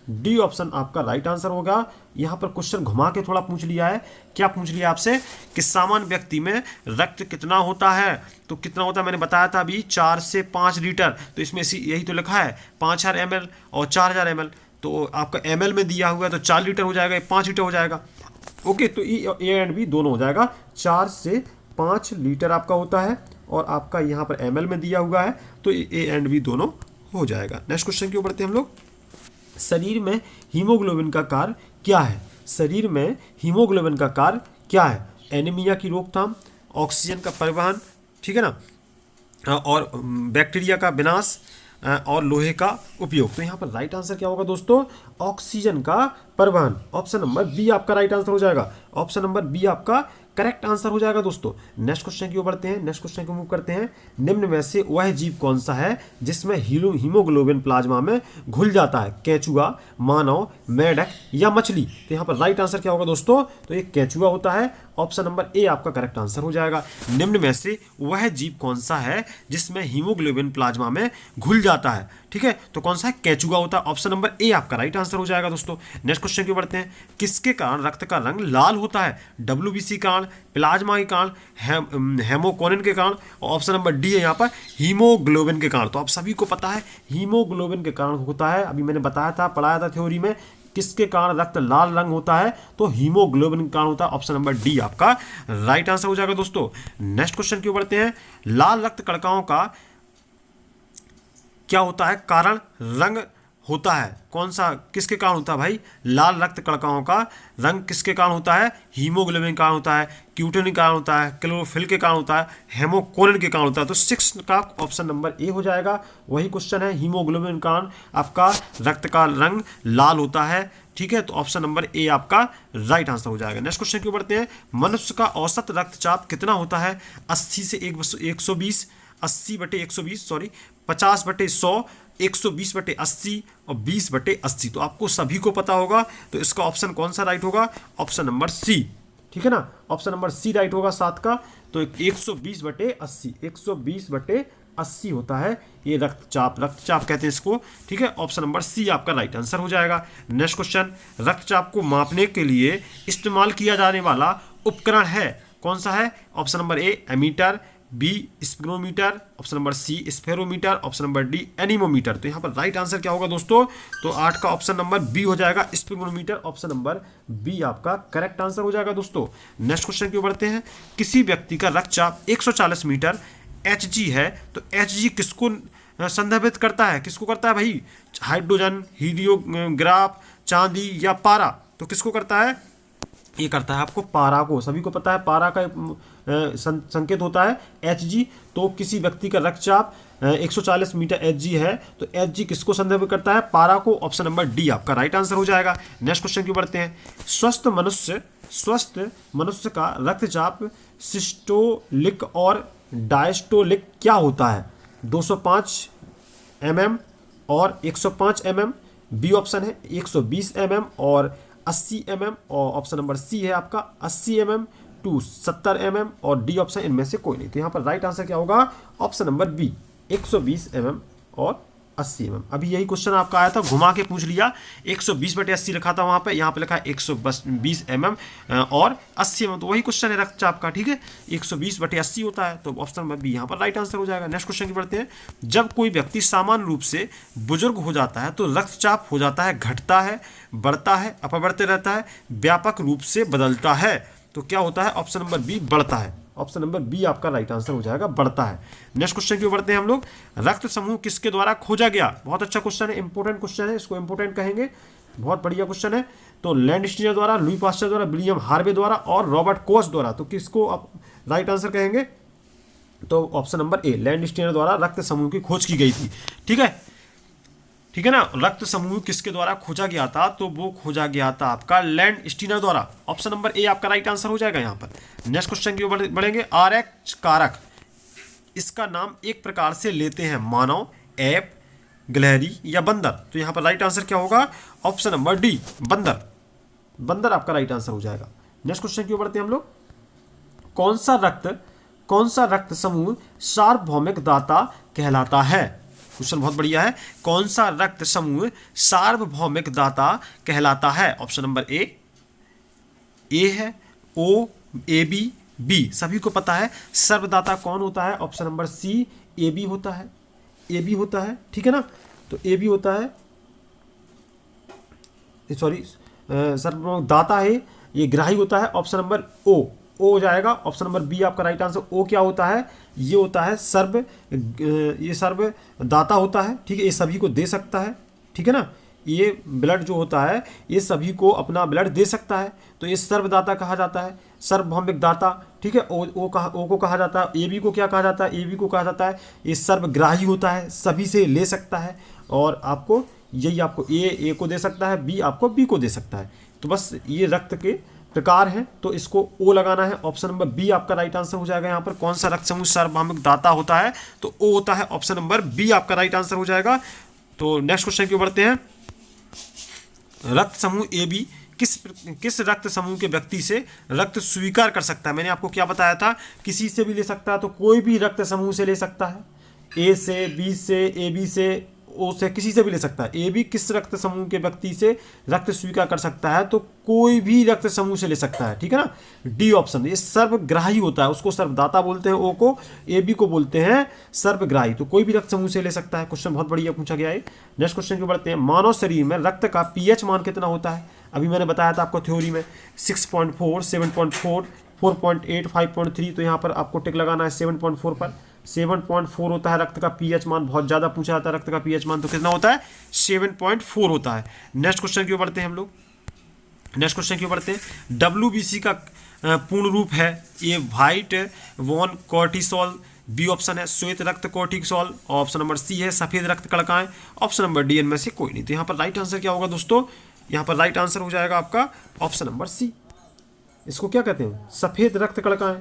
डी ऑप्शन आपका राइट आंसर होगा। यहाँ पर क्वेश्चन घुमा के थोड़ा पूछ लिया है। क्या पूछ लिया आपसे कि सामान्य व्यक्ति में रक्त कितना होता है? तो कितना होता है मैंने बताया था अभी, 4 से 5 लीटर। तो इसमें यही तो लिखा है 5000 ml और 4000 ml। तो आपका ml में दिया हुआ है तो 4 लीटर हो जाएगा, 5 लीटर हो जाएगा। ओके, तो ए एंड बी दोनों हो जाएगा। 4 से 5 लीटर आपका होता है, और आपका यहाँ पर ml में दिया हुआ है, तो ए एंड बी दोनों हो जाएगा। नेक्स्ट क्वेश्चन क्यों बढ़ते हैं हम लोग। शरीर में हीमोग्लोबिन का कार्य क्या है? शरीर में हीमोग्लोबिन का कार्य क्या है? एनीमिया की रोकथाम, ऑक्सीजन का परिवहन, ठीक है ना, और बैक्टीरिया का विनाश, और लोहे का उपयोग। तो यहाँ पर राइट आंसर क्या होगा दोस्तों? ऑक्सीजन का परिवहन। ऑप्शन नंबर बी आपका राइट आंसर हो जाएगा। ऑप्शन नंबर बी आपका करेक्ट आंसर हो जाएगा दोस्तों। नेक्स्ट क्वेश्चन की ओर बढ़ते हैं, नेक्स्ट क्वेश्चन को मूव करते हैं। निम्न में से वह जीव कौन सा है जिसमें हीमोग्लोबिन प्लाज्मा में घुल जाता है? केंचुआ, मानव, मेंढक या मछली? तो यहाँ पर राइट आंसर क्या होगा दोस्तों? तो ये केंचुआ होता है। ऑप्शन नंबर ए आपका करेक्ट आंसर हो जाएगा। निम्न में से वह जीव कौन सा है जिसमें हीमोग्लोबिन प्लाज्मा में घुल जाता है? ठीक है, तो कौन सा है? केंचुआ होता है। ऑप्शन नंबर ए आपका राइट आंसर हो जाएगा दोस्तों। नेक्स्ट क्वेश्चन की बढ़ते हैं। किसके कारण रक्त का रंग लाल होता है? WBC कारण, प्लाज्मा के कारण, हेमोकोनिन के कारण, और ऑप्शन नंबर डी है यहाँ पर हीमोग्लोबिन के कारण। तो आप सभी को पता है हीमोग्लोबिन के कारण होता है। अभी मैंने बताया था, पढ़ाया था थ्योरी में, किसके कारण रक्त लाल रंग होता है? तो हीमोग्लोबिन के कारण होता है। ऑप्शन नंबर डी आपका राइट आंसर हो जाएगा दोस्तों। नेक्स्ट क्वेश्चन की ओर बढ़ते हैं। लाल रक्त कणिकाओं का क्या होता है? कारण रंग होता है। कौन सा, किसके कारण होता है भाई? लाल रक्त कणिकाओं का रंग किसके कारण होता है? हीमोग्लोबिन के कारण होता है, क्यूटिन के कारण होता है, क्लोरोफिल के कारण होता है, हेमोकोनिन के कारण होता है। तो 6 का ऑप्शन नंबर ए हो जाएगा। वही क्वेश्चन है, हीमोग्लोबिन के कारण आपका रक्त का रंग लाल होता है। ठीक है, तो ऑप्शन नंबर ए आपका राइट आंसर हो जाएगा। नेक्स्ट क्वेश्चन की बढ़ते हैं। मनुष्य का औसत रक्तचाप कितना होता है? 80 से 120, 80/120, सॉरी 50/100, 120/80 और 20/80। तो आपको सभी को पता होगा, तो इसका ऑप्शन कौन सा राइट होगा? Option number C. ठीक है ना, ऑप्शन नंबर सी राइट होगा 7 का। तो 120/80, 120/80 होता है ये रक्तचाप, रक्तचाप कहते हैं इसको। ठीक है, ऑप्शन नंबर सी आपका राइट आंसर हो जाएगा। Next question. रक्तचाप को मापने के लिए इस्तेमाल किया जाने वाला उपकरण है, कौन सा है? Option number A ammeter, B sphygmometer, option number C spherometer, option number D anemometer. तो यहाँ पर राइट आंसर क्या होगा दोस्तों? तो 8 का ऑप्शन नंबर बी हो जाएगा, स्पिग्नोमीटर। ऑप्शन नंबर बी आपका करेक्ट आंसर हो जाएगा दोस्तों। नेक्स्ट क्वेश्चन की ओर बढ़ते हैं। किसी व्यक्ति का रक्तचाप 140 मीटर Hg है, तो Hg किसको संदर्भित करता है? किसको करता है भाई? हाइड्रोजन, हीलियोग्राफ, चांदी या पारा? तो किसको करता है? ये करता है आपको पारा को। सभी को पता है पारा का संकेत होता है Hg। तो किसी व्यक्ति का रक्तचाप 140 मीटर Hg है, तो Hg किसको संदर्भित करता है? पारा को। ऑप्शन नंबर डी आपका राइट आंसर हो जाएगा। नेक्स्ट क्वेश्चन की बढ़ते हैं। स्वस्थ मनुष्य का रक्तचाप सिस्टोलिक और डायस्टोलिक क्या होता है? 205 mm और 105 mm। बी ऑप्शन है 120 mm और 80 mm, और ऑप्शन नंबर सी है आपका 80 mm टू 70 mm, और डी ऑप्शन इनमें से कोई नहीं। तो यहाँ पर राइट आंसर क्या होगा? ऑप्शन नंबर बी 120 mm और 80 mm। अभी यही क्वेश्चन आपका आया था, घुमा के पूछ लिया। 120/80 लिखा था वहाँ पे, यहाँ पे लिखा है 120 mm और 80 mm। तो वही क्वेश्चन है रक्तचाप का। ठीक है, 120/80 होता है, तो ऑप्शन नंबर बी यहाँ पर राइट आंसर हो जाएगा। नेक्स्ट क्वेश्चन की बढ़ते हैं। जब कोई व्यक्ति सामान्य रूप से बुजुर्ग हो जाता है तो रक्तचाप हो जाता है, घटता है, बढ़ता है, अपवर्तित रहता है, व्यापक रूप से बदलता है? तो क्या होता है? ऑप्शन नंबर बी बढ़ता है। ऑप्शन नंबर बी आपका राइट आंसर हो जाएगा, बढ़ता है। नेक्स्ट क्वेश्चन की ओर बढ़ते हैं हम लोग। रक्त समूह किसके द्वारा खोजा गया? बहुत अच्छा क्वेश्चन है, इंपोर्टेंट क्वेश्चन है, इसको इंपोर्टेंट कहेंगे, बहुत बढ़िया क्वेश्चन है। तो लैंडस्टीनर द्वारा, लुई पास्चर द्वारा, विलियम हार्वे द्वारा और रॉबर्ट कोच द्वारा। तो किसको आप राइट आंसर कहेंगे? तो ऑप्शन नंबर ए लैंडस्टीनर द्वारा रक्त समूह की खोज की गई थी। ठीक है, ठीक है ना। रक्त समूह किसके द्वारा खोजा गया था? तो वो खोजा गया था आपका लैंडस्टीनर द्वारा। ऑप्शन नंबर ए आपका राइट आंसर हो जाएगा यहाँ पर। नेक्स्ट क्वेश्चन की ओर बढ़ेंगे। RH कारक, इसका नाम एक प्रकार से लेते हैं मानव, ऐप, गिलहरी या बंदर? तो यहाँ पर राइट आंसर क्या होगा? ऑप्शन नंबर डी बंदर। बंदर आपका राइट आंसर हो जाएगा। नेक्स्ट क्वेश्चन की ओर बढ़ते हैं हम लोग। कौन सा रक्त समूह सार्वभौमिक दाता कहलाता है? क्वेश्चन बहुत बढ़िया है। कौन सा रक्त समूह सार्वभौमिक दाता कहलाता है? ऑप्शन नंबर ए है, ओ, ए बी। सभी को पता है सर्वदाता कौन होता है? Option number C A B होता है, ए बी होता है। ठीक है ना, तो ए बी होता है, सॉरी सर्वभौमिक दाता है, ये ग्राही होता है। ऑप्शन नंबर ओ हो जाएगा। ऑप्शन नंबर बी आपका राइट आंसर। ओ क्या होता है? ये होता है ये सर्वदाता होता है। ठीक है, ये सभी को दे सकता है। ठीक है ना, ये ब्लड जो होता है ये सभी को अपना ब्लड दे सकता है, तो ये सर्वदाता कहा जाता है, सार्वभौमिक दाता। ठीक है, ओ को कहा जाता है। ए बी को क्या कहा जाता है? ए बी को कहा जाता है ये सर्वग्राही होता है, सभी से ले सकता है, और आपको यही आपको ए को दे सकता है, बी आपको बी को दे सकता है। तो बस ये रक्त के प्रकार हैं, तो इसको ओ लगाना है। ऑप्शन नंबर बी आपका राइट आंसर हो जाएगा। यहाँ पर कौन सा रक्त समूह सार्वभौमिक दाता होता है, तो ओ होता है। ऑप्शन नंबर बी आपका राइट आंसर हो जाएगा। तो नेक्स्ट क्वेश्चन की ओर बढ़ते हैं। रक्त समूह ए बी किस रक्त समूह के व्यक्ति से रक्त स्वीकार कर सकता है। मैंने आपको क्या बताया था, किसी से भी ले सकता है, तो कोई भी रक्त समूह से ले सकता है, ए से, बी से, ए बी से, ओ से, किसी से भी ले सकता है। ए बी किस रक्त समूह के व्यक्ति से रक्त स्वीकार कर सकता है, तो कोई भी रक्त समूह से ले सकता है, ठीक है ना। डी ऑप्शन, ये सर्वग्राही होता है, उसको सर्वदाता बोलते हैं ओ को, ए बी को बोलते हैं सर्वग्राही। तो कोई भी रक्त समूह से ले सकता है। क्वेश्चन बहुत बढ़िया पूछा गया है। नेक्स्ट क्वेश्चन की बढ़ते हैं। मानव शरीर में रक्त का पीएच मान कितना होता है। अभी मैंने बताया था आपको थ्योरी में 6.4, 7.4, 4.8, 5.3, तो यहाँ पर आपको टिक लगाना है 7.4 पर। 7.4 होता है रक्त का पीएच मान। बहुत ज़्यादा पूछा जाता है रक्त का पीएच मान, तो कितना होता है, 7.4 होता है। नेक्स्ट क्वेश्चन की ओर बढ़ते हैं हम लोग। नेक्स्ट क्वेश्चन की ओर बढ़ते हैं। WBC का पूर्ण रूप है, ए व्हाइट वॉन कॉर्टिसोल, बी ऑप्शन है श्वेत रक्त कॉर्टिसोल, ऑप्शन नंबर सी है सफेद रक्त कणिकाएं, ऑप्शन नंबर डी इनमें से कोई नहीं। तो यहाँ पर राइट आंसर क्या होगा दोस्तों, यहाँ पर राइट आंसर हो जाएगा आपका ऑप्शन नंबर सी। इसको क्या कहते हैं, सफेद रक्त कणिकाएं,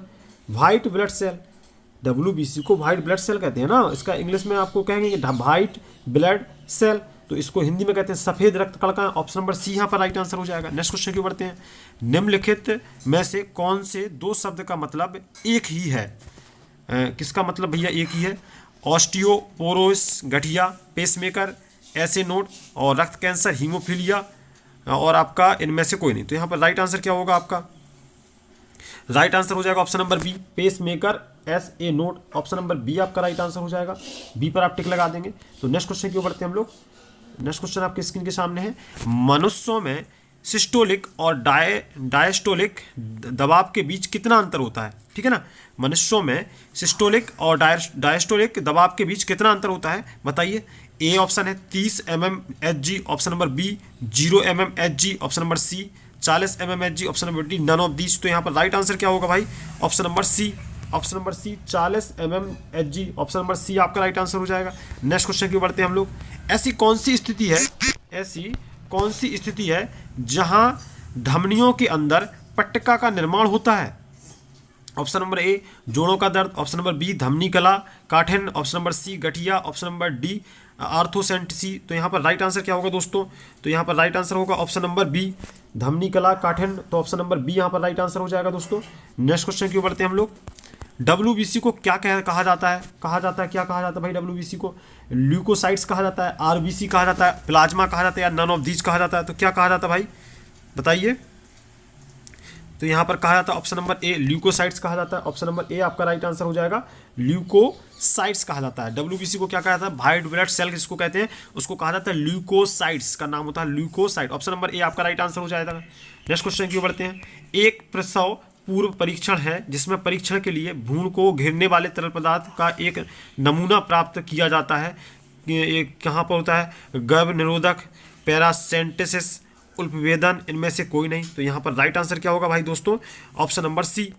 व्हाइट ब्लड सेल। WBC को व्हाइट ब्लड सेल कहते हैं ना, इसका इंग्लिश में आपको कहेंगे व्हाइट ब्लड सेल, तो इसको हिंदी में कहते हैं सफेद रक्त कणिकाएं। ऑप्शन नंबर सी यहाँ पर राइट आंसर हो जाएगा। नेक्स्ट क्वेश्चन की बढ़ते हैं। निम्नलिखित में से कौन से दो शब्द का मतलब एक ही है। किसका मतलब भैया एक ही है, ऑस्टियोपोरोसिस गठिया, पेसमेकर, ऐसे नोड, और रक्त कैंसर, हीमोफीलिया, और आपका इनमें से कोई नहीं। तो यहाँ पर राइट आंसर क्या होगा आपका, राइट आंसर हो जाएगा option number B, pacemaker, S A node. Option number B आपका राइट आंसर हो जाएगा। बी पर आप टिक लगा देंगे। तो नेक्स्ट क्वेश्चन की ओर बढ़ते हैं हम लोग। नेक्स्ट क्वेश्चन आपके स्क्रीन के सामने है। मनुष्यों में सिस्टोलिक और डायस्टोलिक दबाव के बीच कितना अंतर होता है, ठीक है ना। मनुष्यों में सिस्टोलिक और डायस्टोलिक दबाव के बीच कितना अंतर होता है बताइए। ए ऑप्शन है 30 mmHg, option number B 0 mmHg, option number C 40 mmHg, option number D none of these. तो यहाँ पर राइट आंसर क्या होगा भाई, option number C. Option number C 40 mmHg, option number C आपका राइट आंसर हो जाएगा। नेक्स्ट क्वेश्चन की बढ़ते हैं हम लोग। ऐसी कौन सी स्थिति है, ऐसी कौन सी स्थिति है जहां धमनियों के अंदर पट्टिका का निर्माण होता है। ऑप्शन नंबर ए जोड़ों का दर्द, ऑप्शन नंबर बी धमनी कला काठिन, ऑप्शन नंबर सी गठिया, ऑप्शन नंबर डी आर्थोसेंटिसी। तो यहाँ पर राइट आंसर क्या होगा दोस्तों, तो यहाँ पर राइट आंसर होगा ऑप्शन नंबर बी धमनी कला काठिन। तो ऑप्शन नंबर बी यहाँ पर राइट आंसर हो जाएगा दोस्तों। नेक्स्ट क्वेश्चन की ओर बढ़ते हैं हम लोग। WBC को क्या कहा जाता है, क्या कहा जाता है भाई WBC को, ल्यूकोसाइट्स कहा जाता है, RBC कहा जाता है, प्लाज्मा कहा जाता है, या नन ऑफ दीज कहा जाता है। तो क्या कहा जाता है भाई बताइए। तो यहाँ पर कहा जाता है ऑप्शन नंबर ए ल्यूकोसाइट्स कहा जाता है। ऑप्शन नंबर ए आपका राइट आंसर हो जाएगा, ल्यूकोसाइट्स कहा जाता है। WBC को क्या कहा जाता है, व्हाइट ब्लड सेल किसको कहते हैं, उसको कहा जाता है ल्यूकोसाइट्स, का नाम होता है ल्यूकोसाइट। ऑप्शन नंबर ए आपका राइट आंसर हो जाएगा। नेक्स्ट क्वेश्चन की ओर बढ़ते हैं। एक प्रसव पूर्व परीक्षण है जिसमें परीक्षण के लिए भ्रूण को घेरने वाले तरल पदार्थ का एक नमूना प्राप्त किया जाता है। ये कहाँ पर होता है, गर्भ निरोधक, पैरासेंटेसिस, उल्पवेदन, इनमें से कोई नहीं। तो यहाँ पर राइट आंसर क्या होगा भाई दोस्तों, ऑप्शन नंबर सी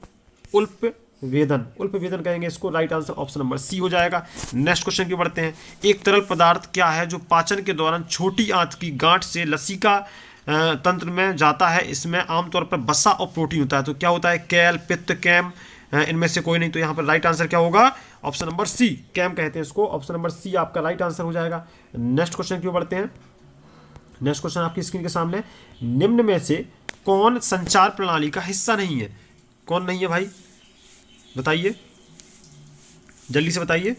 उल्पवेदन, उल्पवेदन कहेंगे इसको। Right answer option number C हो जाएगा। नेक्स्ट क्वेश्चन की बढ़ते हैं। एक तरल पदार्थ क्या है जो पाचन के दौरान छोटी आंत की गांठ से लसिका तंत्र में जाता है। इसमें आमतौर पर वसा और प्रोटीन होता है। तो क्या होता है, कैल, पित्त, कैम, इनमें से कोई नहीं। तो यहाँ पर राइट आंसर क्या होगा, ऑप्शन नंबर सी कैम कहते हैं इसको। ऑप्शन नंबर सी आपका राइट आंसर हो जाएगा। नेक्स्ट क्वेश्चन की ओर बढ़ते हैं। नेक्स्ट क्वेश्चन आपकी स्क्रीन के सामने। निम्न में से कौन संचार प्रणाली का हिस्सा नहीं है, कौन नहीं है भाई बताइए, जल्दी से बताइए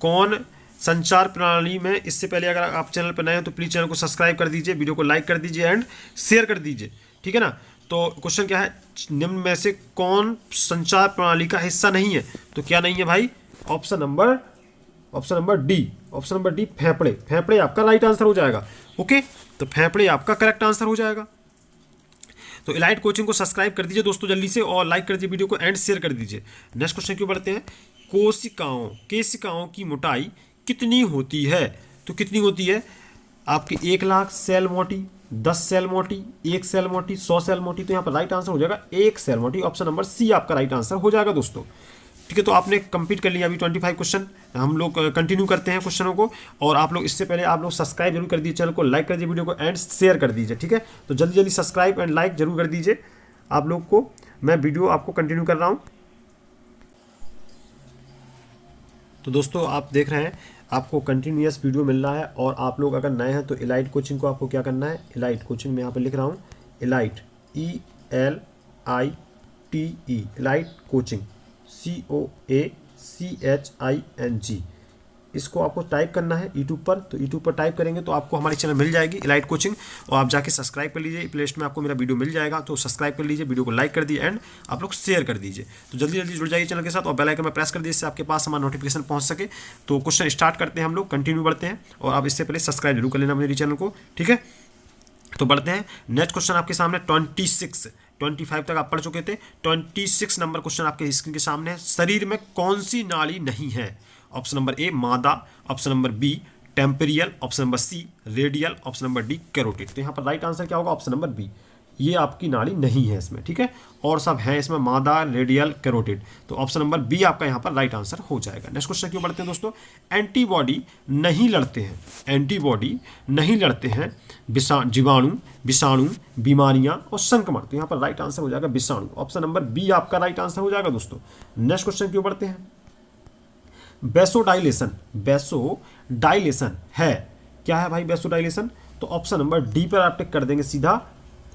कौन संचार प्रणाली में। इससे पहले अगर आप चैनल पर नए हैं तो प्लीज़ चैनल को सब्सक्राइब कर दीजिए, वीडियो को लाइक कर दीजिए एंड शेयर कर दीजिए, ठीक है ना। तो क्वेश्चन क्या है, निम्न में से कौन संचार प्रणाली का हिस्सा नहीं है। तो क्या नहीं है भाई, ऑप्शन नंबर डी फेफड़े। फेफड़े आपका राइट आंसर हो जाएगा। ओके, तो फेफड़े आपका करेक्ट आंसर हो जाएगा। तो इलाइट कोचिंग को सब्सक्राइब कर दीजिए दोस्तों जल्दी से, और लाइक कर दीजिए वीडियो को एंड शेयर कर दीजिए। नेक्स्ट क्वेश्चन क्यों बढ़ते हैं। केशिकाओं की मोटाई कितनी होती है। तो कितनी होती है आपकी, 1 लाख सेल मोटी, 10 सेल मोटी, 1 सेल मोटी, 100 सेल मोटी। तो यहाँ पर राइट आंसर हो जाएगा 1 सेल मोटी। ऑप्शन नंबर सी आपका राइट आंसर हो जाएगा दोस्तों। ठीक है, तो आपने कंप्लीट कर लिया अभी 25 क्वेश्चन। हम लोग कंटिन्यू करते हैं क्वेश्चनों को, और आप लोग इससे पहले आप लोग सब्सक्राइब जरूर कर दीजिए, चैनल को लाइक कर दीजिए, वीडियो को एंड शेयर कर दीजिए। ठीक है, तो जल्दी जल्दी सब्सक्राइब एंड लाइक जरूर कर दीजिए। आप लोग को मैं वीडियो आपको कंटिन्यू कर रहा हूँ। तो दोस्तों आप देख रहे हैं आपको कंटिन्यूअस वीडियो मिल रहा है, और आप लोग अगर नए हैं तो इलाइट कोचिंग को आपको क्या करना है, इलाइट कोचिंग में यहाँ पर लिख रहा हूँ elite ELITE elite coaching COACHING, इसको आपको टाइप करना है यूट्यूब पर। तो यूट्यूब पर टाइप करेंगे तो आपको हमारी चैनल मिल जाएगी इलाइट कोचिंग, और आप जाके सब्सक्राइब कर लीजिए। प्ले लिस्ट में आपको मेरा वीडियो मिल जाएगा, तो सब्सक्राइब कर लीजिए, वीडियो को लाइक कर दीजिए एंड आप लोग शेयर कर दीजिए। तो जल्दी जल्दी जुड़ जाइए चैनल के साथ और बेल आइकन में प्रेस कर दीजिए, इससे आपके पास हमारा नोटिफिकेशन पहुंच सके। तो क्वेश्चन स्टार्ट करते हैं हम लोग, कंटिन्यू बढ़ते हैं, और आप इससे पहले सब्सक्राइब जरूर कर लेना मेरे चैनल को, ठीक है। तो बढ़ते हैं, नेक्स्ट क्वेश्चन आपके सामने 25 तक आप पढ़ चुके थे। 26 नंबर क्वेश्चन आपके स्क्रीन के सामने है। शरीर में कौन सी नाड़ी नहीं है? ऑप्शन नंबर ए मादा, option number B temporal, option number C radial, option number D carotid. तो यहाँ पर राइट आंसर क्या होगा? ऑप्शन नंबर बी, ये आपकी नाड़ी नहीं है इसमें, ठीक है। और सब है इसमें मादा, रेडियल, कैरोटिड। तो ऑप्शन नंबर बी आपका यहाँ पर राइट आंसर हो जाएगा। नेक्स्ट क्वेश्चन क्यों बढ़ते हैं दोस्तों? एंटीबॉडी नहीं लड़ते हैं, एंटीबॉडी नहीं लड़ते हैं जीवाणु, विषाणु, बीमारियां और संक्रमण। तो यहाँ पर राइट आंसर हो जाएगा विषाणु। ऑप्शन नंबर बी आपका राइट आंसर हो जाएगा दोस्तों। नेक्स्ट क्वेश्चन क्यों बढ़ते हैं? बेसोडाइलेशन, बेसोडाइलेशन है क्या है भाई बेसोडाइलेशन? तो ऑप्शन नंबर डी पर आप टिक कर देंगे सीधा।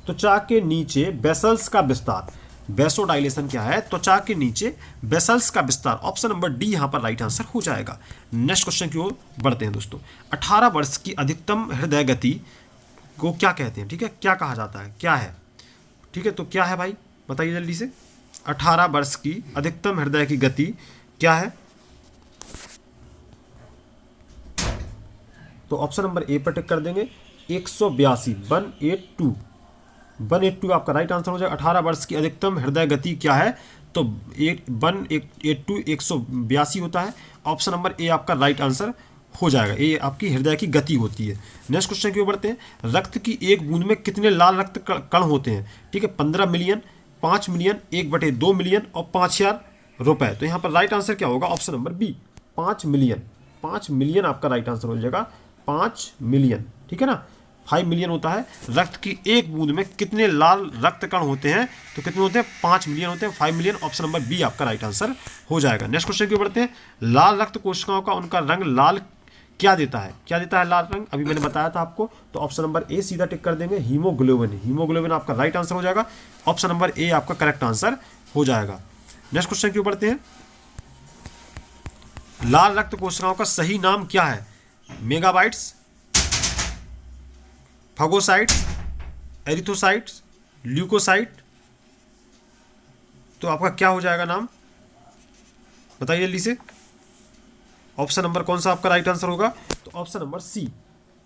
त्वचा के नीचे बेसल्स का विस्तार, बेसोडाइलेशन क्या है? त्वचा के नीचे बेसल्स का विस्तार। ऑप्शन नंबर डी यहां पर राइट आंसर हो जाएगा। नेक्स्ट क्वेश्चन की ओर बढ़ते हैं दोस्तों। 18 वर्ष की अधिकतम हृदय गति को क्या कहते हैं? ठीक है, क्या कहा जाता है, क्या है? ठीक है, तो क्या है भाई बताइए जल्दी से। 18 वर्ष की अधिकतम हृदय की गति क्या है? तो ऑप्शन नंबर ए पर टिक कर देंगे 182, 182 आपका राइट आंसर हो जाएगा। 18 वर्ष की अधिकतम हृदय गति क्या है? तो 182 होता है। ऑप्शन नंबर ए आपका राइट आंसर हो जाएगा। ये आपकी हृदय की गति होती है। नेक्स्ट क्वेश्चन की ओर बढ़ते हैं। रक्त की एक बूंद में कितने लाल रक्त कण होते हैं? ठीक है, 15 मिलियन, 5 मिलियन, 1/2 मिलियन और 5000 रुपए। तो यहाँ पर राइट आंसर क्या होगा? Option number B 5 million. 5 million आपका राइट आंसर हो जाएगा, 5 मिलियन, ठीक है ना। 5 मिलियन होता है। रक्त की एक बूंद में कितने लाल रक्त कण होते हैं? तो कितने होते हैं? 5 मिलियन होते हैं, 5 मिलियन। ऑप्शन नंबर बी आपका राइट आंसर हो जाएगा। नेक्स्ट क्वेश्चन की ओर बढ़ते हैं। लाल रक्त कोशिकाओं का उनका रंग लाल क्या देता है? क्या देता है लाल रंग? अभी मैंने बताया था आपको। तो ऑप्शन नंबर ए सीधा टिक कर देंगे, हीमोग्लोबिन। हीमोग्लोबिन आपका राइट आंसर हो जाएगा। ऑप्शन नंबर ए आपका करेक्ट आंसर हो जाएगा। नेक्स्ट क्वेश्चन की ओर बढ़ते हैं। लाल रक्त कोशिकाओं का सही नाम क्या है? Megabytes, phagocytes, erythrocytes, leukocyte. तो आपका क्या हो जाएगा नाम? बताइए जल्दी से। ऑप्शन नंबर कौन सा आपका राइट आंसर होगा? तो ऑप्शन नंबर सी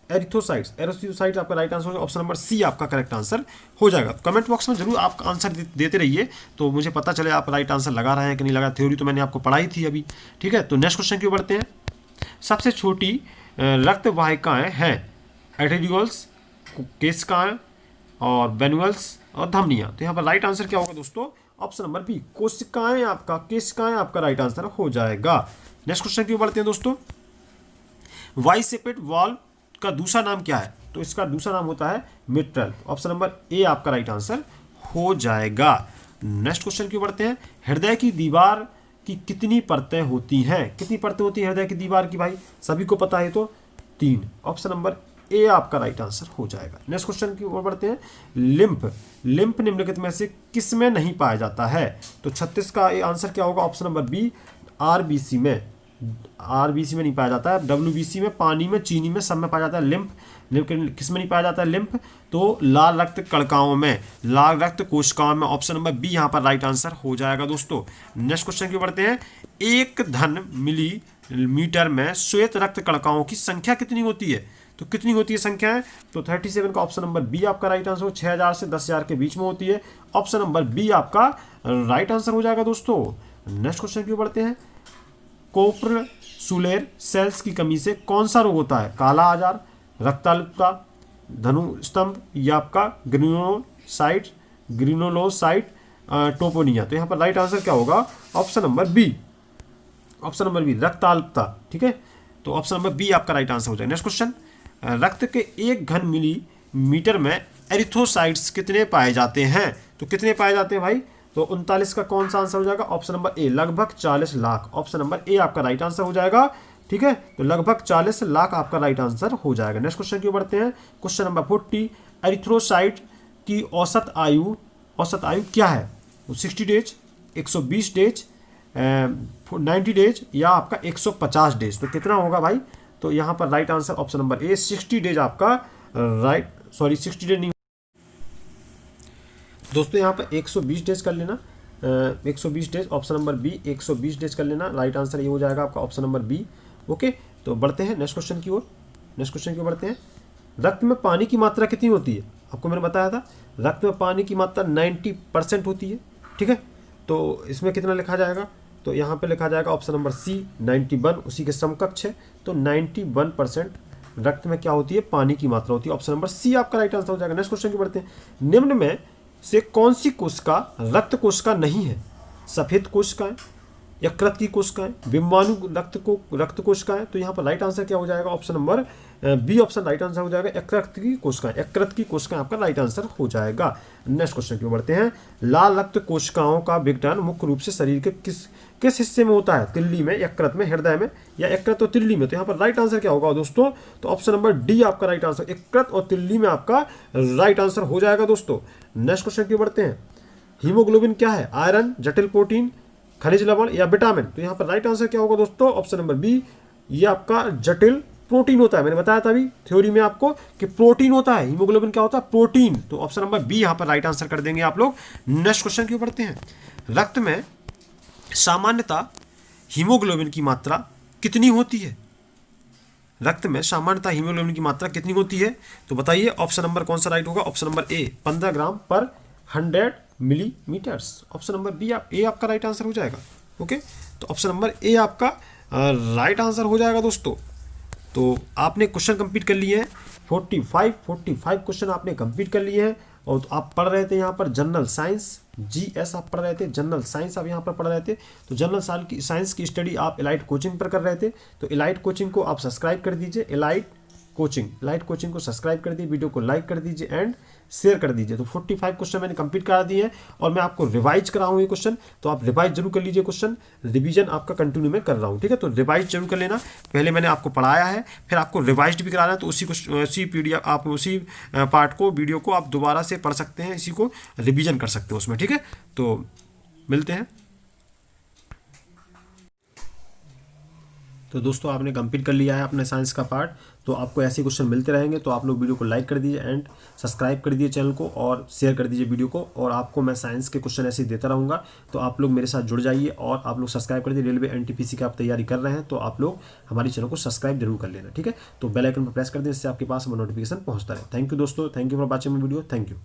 एरिथोसाइट्स। एरिथोसाइट्स आपका राइट आंसर होगा। ऑप्शन नंबर सी आपका करेक्ट आंसर हो जाएगा। कमेंट बॉक्स में जरूर आप आंसर देते रहिए, तो मुझे पता चले आप राइट आंसर लगा रहे हैं कि नहीं लगा। थ्योरी तो मैंने आपको पढ़ाई थी अभी, ठीक है। तो नेक्स्ट क्वेश्चन की ओर बढ़ते हैं। सबसे छोटी रक्त वाहिकाएं हैं आर्टेरियोल्स, केशिकाएं और वेन्युल्स और धमनियां। तो यहाँ पर राइट आंसर क्या होगा दोस्तों? ऑप्शन नंबर बी कोशिकाएं आपका, केशिकाएं आपका राइट आंसर हो जाएगा। नेक्स्ट क्वेश्चन की ओर बढ़ते हैं दोस्तों। वाइसेपेट वाल्व का दूसरा नाम क्या है? तो इसका दूसरा नाम होता है मिट्रल। ऑप्शन नंबर ए आपका राइट आंसर हो जाएगा। नेक्स्ट क्वेश्चन की ओर बढ़ते हैं। हृदय की दीवार की कितनी परतें होती हैं? कितनी परतें होती हैं हृदय की दीवार की भाई? सभी को पता है, तो 3। ऑप्शन नंबर ए आपका राइट आंसर हो जाएगा। नेक्स्ट क्वेश्चन की ओर बढ़ते हैं। लिम्फ, लिम्फ निम्नलिखित में से किस में नहीं पाया जाता है? तो 36 का आंसर क्या होगा? ऑप्शन नंबर बी आरबीसी में। आरबीसी में नहीं पाया जाता है, डब्ल्यूबीसी में, पानी में, चीनी में, सब में पाया जाता है लिम्फ। किस में नहीं पाया जाता है लिम्फ? तो लाल रक्त कणिकाओं में, लाल रक्त कोशिकाओं में। ऑप्शन नंबर बी यहाँ पर राइट आंसर हो जाएगा दोस्तों। नेक्स्ट क्वेश्चन की बढ़ते हैं। 1 घन मिलीमीटर में श्वेत रक्त कणिकाओं की संख्या कितनी होती है? तो कितनी होती है संख्याएं? तो 37 का ऑप्शन नंबर बी आपका राइट आंसर हो। 6000 से 10,000 के बीच में होती है। ऑप्शन नंबर बी आपका राइट आंसर हो जाएगा दोस्तों। नेक्स्ट क्वेश्चन की ओर बढ़ते हैं। कोप्रसुलेर सेल्स की कमी से कौन सा रोग होता है? काला आजार, रक्ताल्पता, धनुस्तंभ या आपका ग्रिनोलोसाइट टोपोनिया। तो यहाँ पर राइट आंसर क्या होगा? Option number B, option number B रक्ताल्पता, ठीक है। तो ऑप्शन नंबर बी आपका राइट आंसर हो जाएगा। Next question. रक्त के 1 घन मिलीमीटर में एरिथ्रोसाइट्स कितने पाए जाते हैं? तो कितने पाए जाते हैं भाई? तो 39 का कौन सा आंसर हो जाएगा? ऑप्शन नंबर ए, लगभग 40 लाख। ऑप्शन नंबर ए आपका राइट आंसर हो जाएगा। ठीक है, तो लगभग 40 लाख आपका राइट आंसर हो जाएगा। नेक्स्ट क्वेश्चन की ओर बढ़ते हैं। क्वेश्चन नंबर 40, एरिथ्रोसाइट की औसत आयु क्या है? 60 डेज, 120 डेज, 90 डेज या आपका 150 डेज। तो कितना होगा भाई? तो यहाँ पर right answer option number A 60 days आपका राइट, सॉरी 60 डेज नहीं दोस्तों, यहाँ पर 120 डेज कर लेना, 120 days, option number B 120 days कर लेना। राइट आंसर ये हो जाएगा आपका ऑप्शन नंबर बी। ओके, तो बढ़ते हैं नेक्स्ट क्वेश्चन की ओर। नेक्स्ट क्वेश्चन की ओर बढ़ते हैं। रक्त में पानी की मात्रा कितनी होती है? आपको मैंने बताया था रक्त में पानी की मात्रा 90% होती है। ठीक है, तो इसमें कितना लिखा जाएगा? तो यहाँ पे लिखा जाएगा ऑप्शन नंबर सी 91, उसी के समकक्ष है। तो 91% रक्त में क्या होती है? पानी की मात्रा होती है। ऑप्शन नंबर सी आपका राइट आंसर हो जाएगा। नेक्स्ट क्वेश्चन की बढ़ते हैं। निम्न में से कौन सी कोशिका रक्त कोशिका नहीं है? सफेद कोशिकाएं, यकृत की कोशिकाएं, बिंबाणु रक्त कोशिकाएं। तो यहाँ पर राइट आंसर क्या हो जाएगा? Option number B option right answer हो जाएगा, यकृत की कोशिकाएं। यकृत की कोशिकाएं आपका राइट आंसर हो जाएगा। नेक्स्ट क्वेश्चन की ओर बढ़ते हैं। लाल रक्त कोशिकाओं का विघटन मुख्य रूप से शरीर के किस हिस्से में होता है? तिल्ली में, यकृत में, हृदय में या यकृत और तिल्ली में? तो यहाँ पर राइट आंसर क्या होगा दोस्तों? तो ऑप्शन नंबर डी आपका राइट आंसर, यकृत और तिल्ली में आपका राइट आंसर हो जाएगा दोस्तों। नेक्स्ट क्वेश्चन की ओर बढ़ते हैं। हीमोग्लोबिन क्या है? आयरन, जटिल प्रोटीन, खनिज लवण या विटामिन? तो यहाँ पर राइट आंसर क्या होगा दोस्तों? ऑप्शन नंबर बी, ये आपका जटिल प्रोटीन होता है। मैंने बताया था अभी थ्योरी में आपको कि प्रोटीन होता है, हीमोग्लोबिन क्या होता है? प्रोटीन। तो ऑप्शन नंबर बी यहाँ पर राइट आंसर कर देंगे आप लोग। नेक्स्ट क्वेश्चन की ओर बढ़ते हैं। रक्त में सामान्यतः हीमोग्लोबिन की मात्रा कितनी होती है? रक्त में सामान्यतः हीमोग्लोबिन की मात्रा कितनी होती है? तो बताइए ऑप्शन नंबर कौन सा राइट होगा? ऑप्शन नंबर ए 15 ग्राम पर 100 मिलीमीटर्स। ऑप्शन नंबर बी ए आपका राइट आंसर हो जाएगा। ओके, तो ऑप्शन नंबर ए आपका राइट आंसर हो जाएगा दोस्तों। तो आपने क्वेश्चन कंप्लीट कर लिए हैं 45 क्वेश्चन आपने कंप्लीट कर लिए हैं। और तो आप पढ़ रहे थे यहाँ पर जनरल साइंस, जीएस आप पढ़ रहे थे, जनरल साइंस आप यहाँ पर पढ़ रहे थे। तो जनरल साइंस की स्टडी आप एलाइट कोचिंग पर कर रहे थे। तो एलाइट कोचिंग को आप सब्सक्राइब कर दीजिए। एलाइट कोचिंग को सब्सक्राइब कर दीजिए, वीडियो को लाइक कर दीजिए एंड शेयर कर दीजिए। तो 45 क्वेश्चन मैंने कंप्लीट करा दिए हैं और मैं आपको रिवाइज करा हूँ ये क्वेश्चन। तो आप रिवाइज जरूर कर लीजिए, क्वेश्चन रिवीजन आपका कंटिन्यू में कर रहा हूँ। ठीक है, तो रिवाइज जरूर कर लेना। पहले मैंने आपको पढ़ाया है, फिर आपको रिवाइज भी कराना है। तो उसी पीडीएफ आप उसी पार्ट को, वीडियो को आप दोबारा से पढ़ सकते हैं, इसी को रिविजन कर सकते हो उसमें। ठीक है, तो मिलते हैं। तो दोस्तों आपने कंप्लीट कर लिया है अपने साइंस का पार्ट। तो आपको ऐसे क्वेश्चन मिलते रहेंगे। तो आप लोग वीडियो को लाइक कर दीजिए एंड सब्सक्राइब कर दीजिए चैनल को और शेयर कर दीजिए वीडियो को। और आपको मैं साइंस के क्वेश्चन ऐसे ही देता रहूँगा। तो आप लोग मेरे साथ जुड़ जाइए और आप लोग सब्सक्राइब कर दीजिए। रेलवे एनटीपीसी की आप तैयारी कर रहे हैं तो आप लोग हमारे चैनल को सब्सक्राइब जरूर कर लेना। ठीक है, तो बेल आइकन पर प्रेस कर दें, इससे आपके पास नोटिफिकेशन पहुँचता रहे। थैंक यू दोस्तों, thank you for watching my video, thank you.